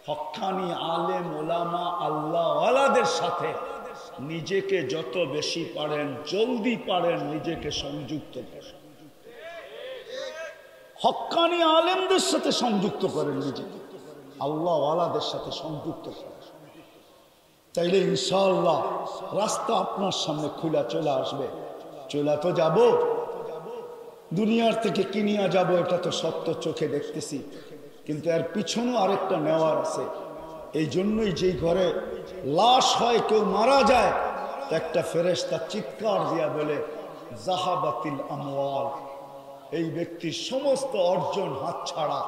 হক্কানি আলেম ওলামা আল্লাহ ওয়ালাদের সাথে নিজেকে যত বেশি পারেন, জলদি পারেন, নিজেকে সংযুক্ত করেন। হক্কানি আলেমদের সাথে সংযুক্ত করেন, নিজেকে আল্লাহ ওয়ালাদের সাথে সংযুক্ত করেন। তাইলে ইনশাআল্লাহ রাস্তা আপনার সামনে খোলা চলে আসবে। চলে তো যাব, দুনিয়ার থেকে কিনিয়া যাব, এটা তো সত্য, চোখে দেখতেছি। কিন্তু এর পিছনেও আরেকটা নেওয়ার আছে। এই জন্যই যেই ঘরে লাশ হয়, কেউ মারা যায়, একটা ফেরেশতা চিৎকার দিয়া বলে জাহাবাতিল আমওয়াল, এই ব্যক্তির সমস্ত অর্জন হাতছাড়া।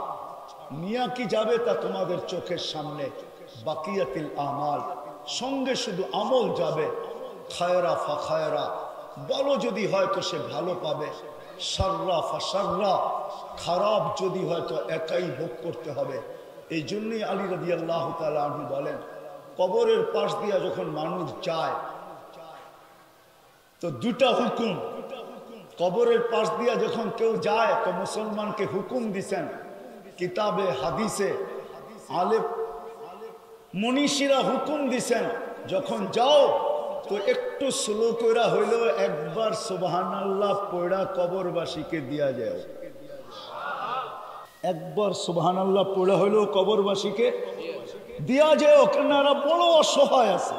নিয়া কি যাবে তা তোমাদের চোখের সামনে। বাকিয়াতিল আমাল, সঙ্গে শুধু আমল যাবে। খায়রা ফা খায়রা, ভালো যদি হয় তো সে ভালো পাবে। শাররা ফা শাররা, খারাপ যদি হয় তো একাই ভোগ করতে হবে। এই জন্যই আলী রাদিয়াল্লাহু তাআলা আনহু বলেন, কবরের পাশ দিয়া যখন মানুষ যায় তো 2টা হুকুম। কবরের পাশ দিয়া যখন কেউ যায় তো মুসলমানকে হুকুম দিছেন, কিতাবে হাদিসে আলেম মনীষীরা হুকুম দিছেন, যখন যাও তো একটু স্লো কইরা হইলেও একবার সুবহানাল্লাহ পড়া কবরবাসীকে দিয়া যায়। একবার সুবহানাল্লাহ পড়া হইলেও কবরবাসীকে দিয়া যায়, কেনারা বড় অসহায় আছে,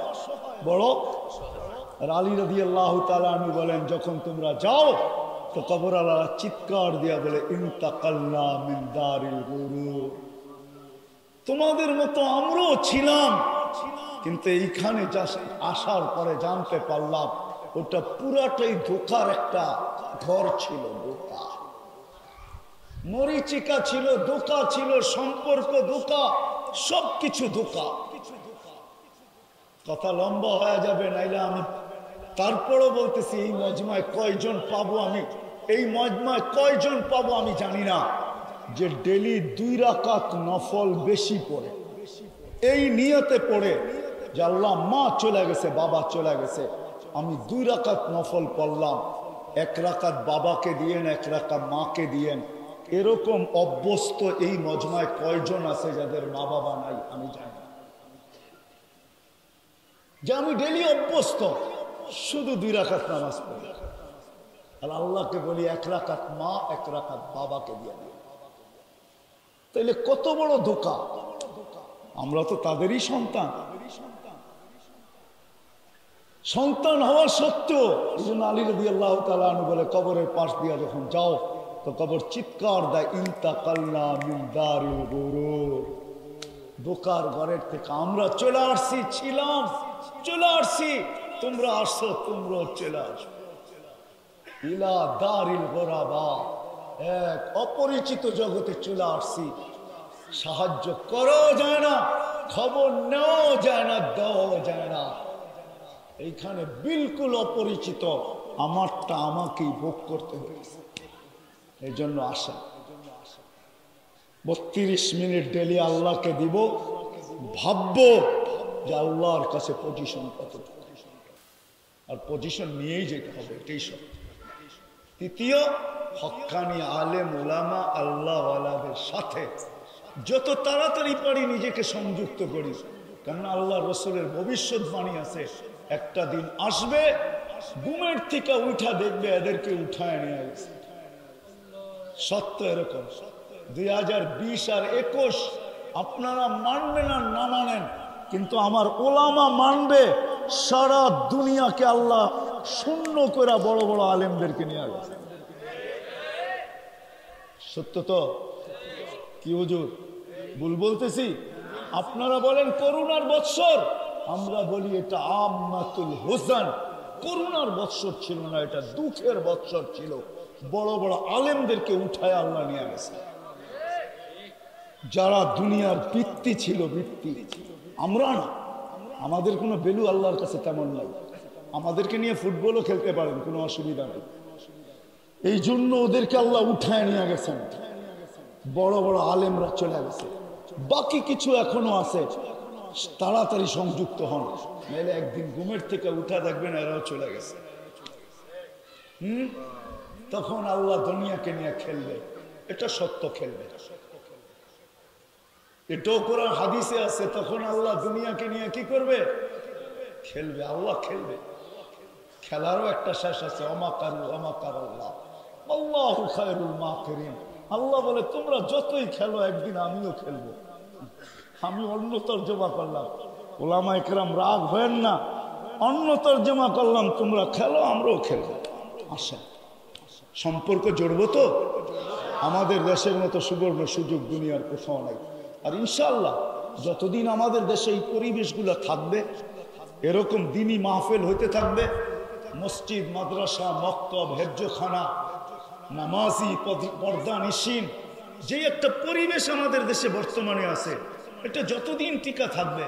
বড়। আর আলী রাদিয়াল্লাহু তাআলা আনহু বলেন, যখন তোমরা যাও তো কবরওয়ালারা চিৎকার দিয়া বলে, ইনতাকালনা মিন দারিল গুরুর, তোমাদের মতো আমরাও ছিলাম, কিন্তু এইখানে আসার পরে জানতে পারলাম ওটা পুরাটাই ধোঁকার একটা ঘর ছিল। ধোঁকা, মরিচিকা ছিল, ধোঁকা ছিল, সম্পর্ক ধোঁকা, সবকিছু ধোঁকা। কথা লম্বা হয়ে যাবে, নাইলে আমি তারপরও বলতেছি, এই মজমায় কয়জন পাবো আমি, এই মজমায় কয়জন পাবো আমি জানি না, যে ডেলি 2 রাকাত নফল বেশি পড়ে, এই নিয়তে পড়ে যে আল্লাহ মা চলে গেছে, বাবা চলে গেছে, আমি 2 রাকাত নফল পড়লাম, 1 রাকাত বাবাকে দিয়েন, 1 রাকাত মাকে দিয়েন। এরকম অভ্যস্ত এই মজমায় কয়জন আছে যাদের মা বাবা নাই? আমি জানি না। যে আমি ডেলি অভ্যস্ত শুধু 2 রাকাত নামাজ পড়ি, আর আল্লাহকে বলি 1 রাকাত মা 1 রাকাত বাবাকে দিয়ে দিই। তাইলে কত বড় ধোঁকা! আমরা তো তাদেরই সন্তান। সন্তান হওয়া সত্ত্বেও এই জন্য আলী রাদিয়াল্লাহু তাআলা আনহু বলে, কবরের পাশ দিয়া যখন যাও তো কবর চিৎকার দেয়, ইন্তাকালনা মিন দারিল গুরুর। ধোঁকার ঘরের থেকে আমরা চলে আসছি, ছিলাম, চলে আসছি, তোমরা আসো, তোমরাও চলে আসো। ইলা দারিল গোরাবা, এক অপরিচিত জগতে চলে আসছি। সাহায্য করো যায় না, খবর নেওয়া যায় না, দেওয়া যায় না। এইখানে বিলকুল অপরিচিত, আমারটা আমাকেই ভোগ করতে হয়েছে। এই জন্য আসা 32 মিনিট ডেলি আল্লাহকে দিব, ভাববো যে আল্লাহর কাছে পজিশন কত, আর পজিশন নিয়েই যেতে হবে, এটাই সব। তৃতীয়, হক্কানি আলেম ওলামা আল্লাহওয়ালাদের সাথে যত তাড়াতাড়ি পারি নিজেকে সংযুক্ত করি। কেননা আল্লাহ রসুলের ভবিষ্যৎবাণী আছে, একটা দিন আসবে ঘুমের থেকে উঠা দেখবে এদেরকে উঠায় নিয়ে গেছে। সত্য এরকম। 2020 আর 21 আপনারা মানবেন আর না মানেন, কিন্তু আমার ওলামা মানবে। সারা দুনিয়াকে আল্লাহ শূন্য করে বড় বড় আলেমদেরকে নিয়ে গেছে। সত্য তো? কি হুজুর ভুল বলতেছি? আপনারা বলেন করুণার বৎসর, আমরা বলি এটা আম্মাতুল হুজান। করুণার বৎসর ছিল না, এটা দুঃখের বৎসর ছিল। বড় বড় আলেমদেরকে উঠায় আল্লাহ নিয়ে গেছে, যারা দুনিয়ার বৃত্তি ছিল, বৃত্তি। আমরা না, আমাদের কোনো ভ্যালু আল্লাহর কাছে তেমন নাই। আমাদেরকে নিয়ে ফুটবলও খেলতে পারেন, কোনো অসুবিধা নেই। এই জন্য ওদেরকে আল্লাহ উঠায় নিয়ে গেছেন, বড় বড় আলেমরা চলে গেছে। বাকি কিছু এখনো আছে, তাড়াতাড়ি সংযুক্ত হন, নাহলে একদিন ঘুমের থেকে উঠা দেখবেন এরাও চলে গেছে। তখন আল্লাহ দুনিয়াকে নিয়ে খেলবে, এটা সত্য, খেলবে। এটাও কোরআন হাদিসে আছে, তখন আল্লাহ দুনিয়াকে নিয়ে কি করবে? খেলবে। আল্লাহ খেলবে, খেলারও একটা শেষ আছে। অমাকারু অমাকার আল্লাহ, আল্লাহু খায়রুল মাকিরিন। আল্লাহ বলে তোমরা যতই খেলো, একদিন আমিও খেলবো। আমি অন্য তর্জমা করলাম, ওলামায়ে কেরাম রাগ হয়েন না, অন্য তর্জমা করলাম, তোমরা খেলো, আমরাও খেলবো। আসেন, সম্পর্ক জড়বো তো। আমাদের দেশের মতো সুবর্ণ সুযোগ দুনিয়ার কোথাও নাই। আর ইনশাআল্লাহ যতদিন আমাদের দেশে এই পরিবেশগুলো থাকবে, এরকম দিনই মাহফিল হইতে থাকবে, মসজিদ, মাদ্রাসা, মক্তব, হেফজখানা, নামাজি, পর্দা নিশিন, যে একটা পরিবেশ আমাদের দেশে বর্তমানে আছে, এটা যতদিন টিকা থাকবে,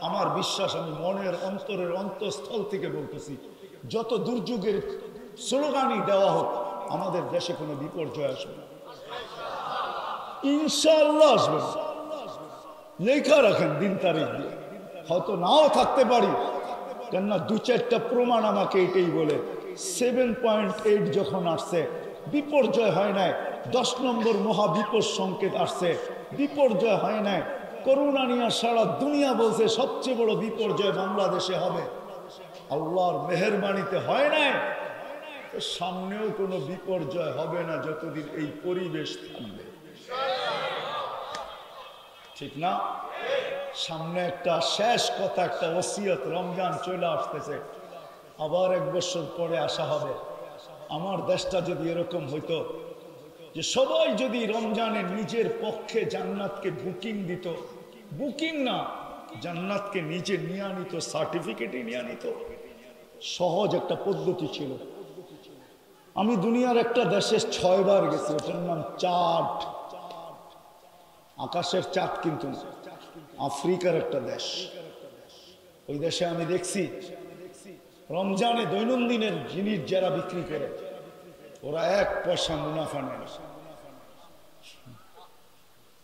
আমার বিশ্বাস, আমি মনের অন্তরের অন্তঃস্থল থেকে বলতেছি, যত দুর্যোগের স্লোগানই দেওয়া হোক, আমাদের দেশে কোনো বিপর্যয় আসবে না। ইনশাআল্লাহ আসবে না। লেখা রাখেন দিন তারিখ দিয়ে, হয়তো নাও থাকতে পারি, কেননা 2-4টা প্রমাণ আমাকে এটাই বলে। 7.8 যখন আসছে, বিপর্যয় হয় নাই। 10 নম্বর মহাবিপদ সংকেত আসছে, বিপর্যয় হয় নাই। করোনা নিয়ে সারা দুনিয়া বলছে সবচেয়ে বড় বিপর্যয় বাংলাদেশে হবে, আল্লাহর মেহেরবানিতে হয় নাই। সামনেও কোনো বিপর্যয় হবে না যতদিন এই পরিবেশ থাকবে, ঠিক না? সামনে একটা শেষ কথা, একটা ওসিয়ত, রমজান চলে আসতেছে, আবার 1 বছর পরে আসা হবে। আমার দেশটা যদি এরকম হইতো যে সবাই যদি রমজানে নিজের পক্ষে জান্নাতকে বুকিং দিত, বুকিং না, জান্নাতকে নিজে নিয়ে আনিত, সার্টিফিকেটই নিয়ে আনিত, সহজ একটা পদ্ধতি ছিল। আমি দুনিয়ার একটা দেশে 6 বার গেছি, ওটার নাম চাঁদ, আকাশের চাঁদ, কিন্তু আফ্রিকার একটা দেশ। ওই দেশে আমি দেখছি রমজানে দৈনন্দিনের জিনিস যারা বিক্রি করে, ওরা 1 পয়সা মুনাফা নেয় না।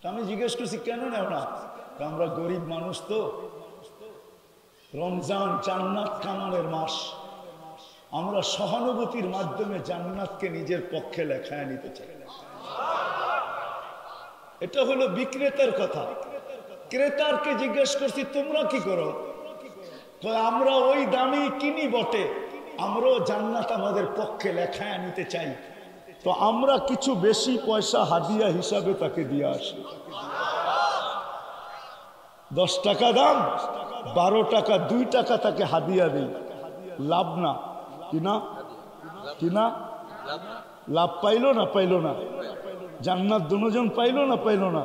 আমি জিজ্ঞেস করছি কেন নেও না? আমরা গরিব মানুষ তো, রমজান জান্নাত কামানের মাস, আমরা সহানুভূতির মাধ্যমে জান্নাতকে নিজের পক্ষে লেখায় নিতে চাই। এটা হলো বিক্রেতার কথা। ক্রেতারকে জিজ্ঞেস করছি তোমরা কি করো? আমরা ওই দামে কিনি বটে, আমরাও জান্নাত আমাদের পক্ষে লেখায় নিতে চাই। তো আমরা কিছু বেশি পয়সা হাদিয়া হিসাবে তাকে দিয়ে আসি। 10 টাকা দাম, 12 টাকা 2 টাকা তাকে হাদিয়া দিই। লাভ না কিনা? কিনা লাভ পাইলো না? পাইলো না? জান্নাত দুজন পাইলো না? পাইলো না?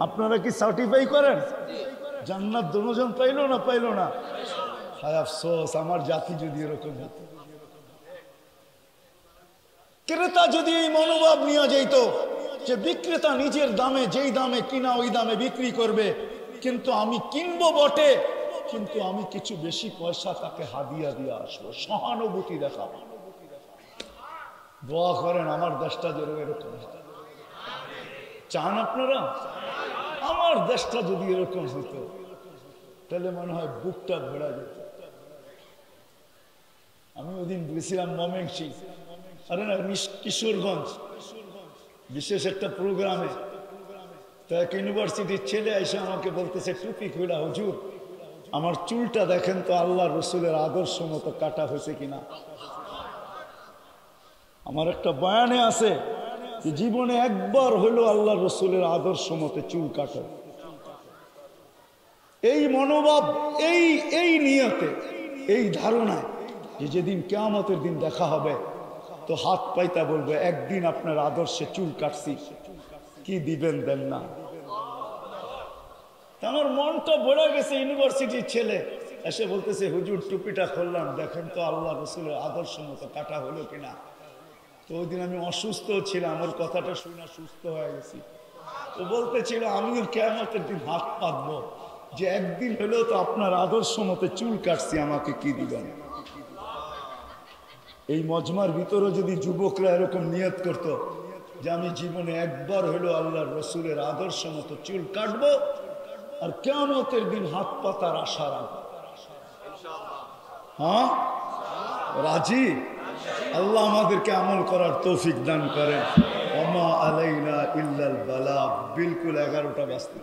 আপনারা কি সার্টিফাই করেন জান্নাত দুজন পাইলো না? পাইলো না? হায় আফসোস, আমার জাতি যদি এরকম হতো। ক্রেতা যদি এই মনোভাব নিয়ে যেত যে বিক্রেতা নিজের দামে, যেই দামে কিনা ওই দামে বিক্রি করবে, কিন্তু আমি কিনবো বটে, কিন্তু আমি কিছু বেশি পয়সা তাকে হাদিয়া দিয়ে আসবো, সহানুভূতি দেখাবো। দোয়া করেন আমার দেশটা যেন এরকম হয়। চান আপনারা? আমার দেশটা যদি এরকম হতো তাহলে মনে হয় বুকটা ভরা যেত। আমি ওদিন গেছিলাম ময়মনসিংহ, আরে না কিশোরগঞ্জ, বিশেষ একটা প্রোগ্রামে। তো এক ইউনিভার্সিটির ছেলে এসে আমাকে বলতেছে টুপি খুলা, হুজুর আমার চুলটা দেখেন তো আল্লাহ রসুলের আদর্শ মতো কাটা হয়েছে কিনা। আমার একটা বয়ানে আছে যে জীবনে একবার হলো আল্লাহ রসুলের আদর্শ মতো চুল কাটো। এই মনোভাব, এই নিয়তে, এই ধারণায় যে যেদিন কিয়ামতের দিন দেখা হবে তো হাত পাইতা বলবে একদিন আপনার আদর্শে চুল কাটছি, কি দিবেন দেন না। আমার মনটা ভরে গেছে। ইউনিভার্সিটির ছেলে এসে বলতেছে হুজুর টুপিটা খুললাম, দেখেন তো আল্লাহ রসুলের আদর্শ মতো কাটা হলো কিনা। তো ওই দিন আমি অসুস্থ ছিলাম, ওর কথাটা শুনে সুস্থ হয়ে গেছি। তো বলতেছিল আমিও কিয়ামতের দিন হাত পাতবো যে একদিন হলেও তো আপনার আদর্শ মতো চুল কাটছি, আমাকে কি দিবেন। এই মজমার ভিতরে যদি যুবকরা এরকম নিয়ত করতো যে আমি জীবনে একবার হলো আল্লাহর রসুলের আদর্শ মতো চুল কাটবো আর কিয়ামতের দিন হাত পাতার আশা রাখবো, হ্যাঁ রাজি? আল্লাহ আমাদেরকে আমল করার তৌফিক দান করেন। ওমা আলাইনা ইল্লাল বালাগ। বিলকুল 11টা বাজতে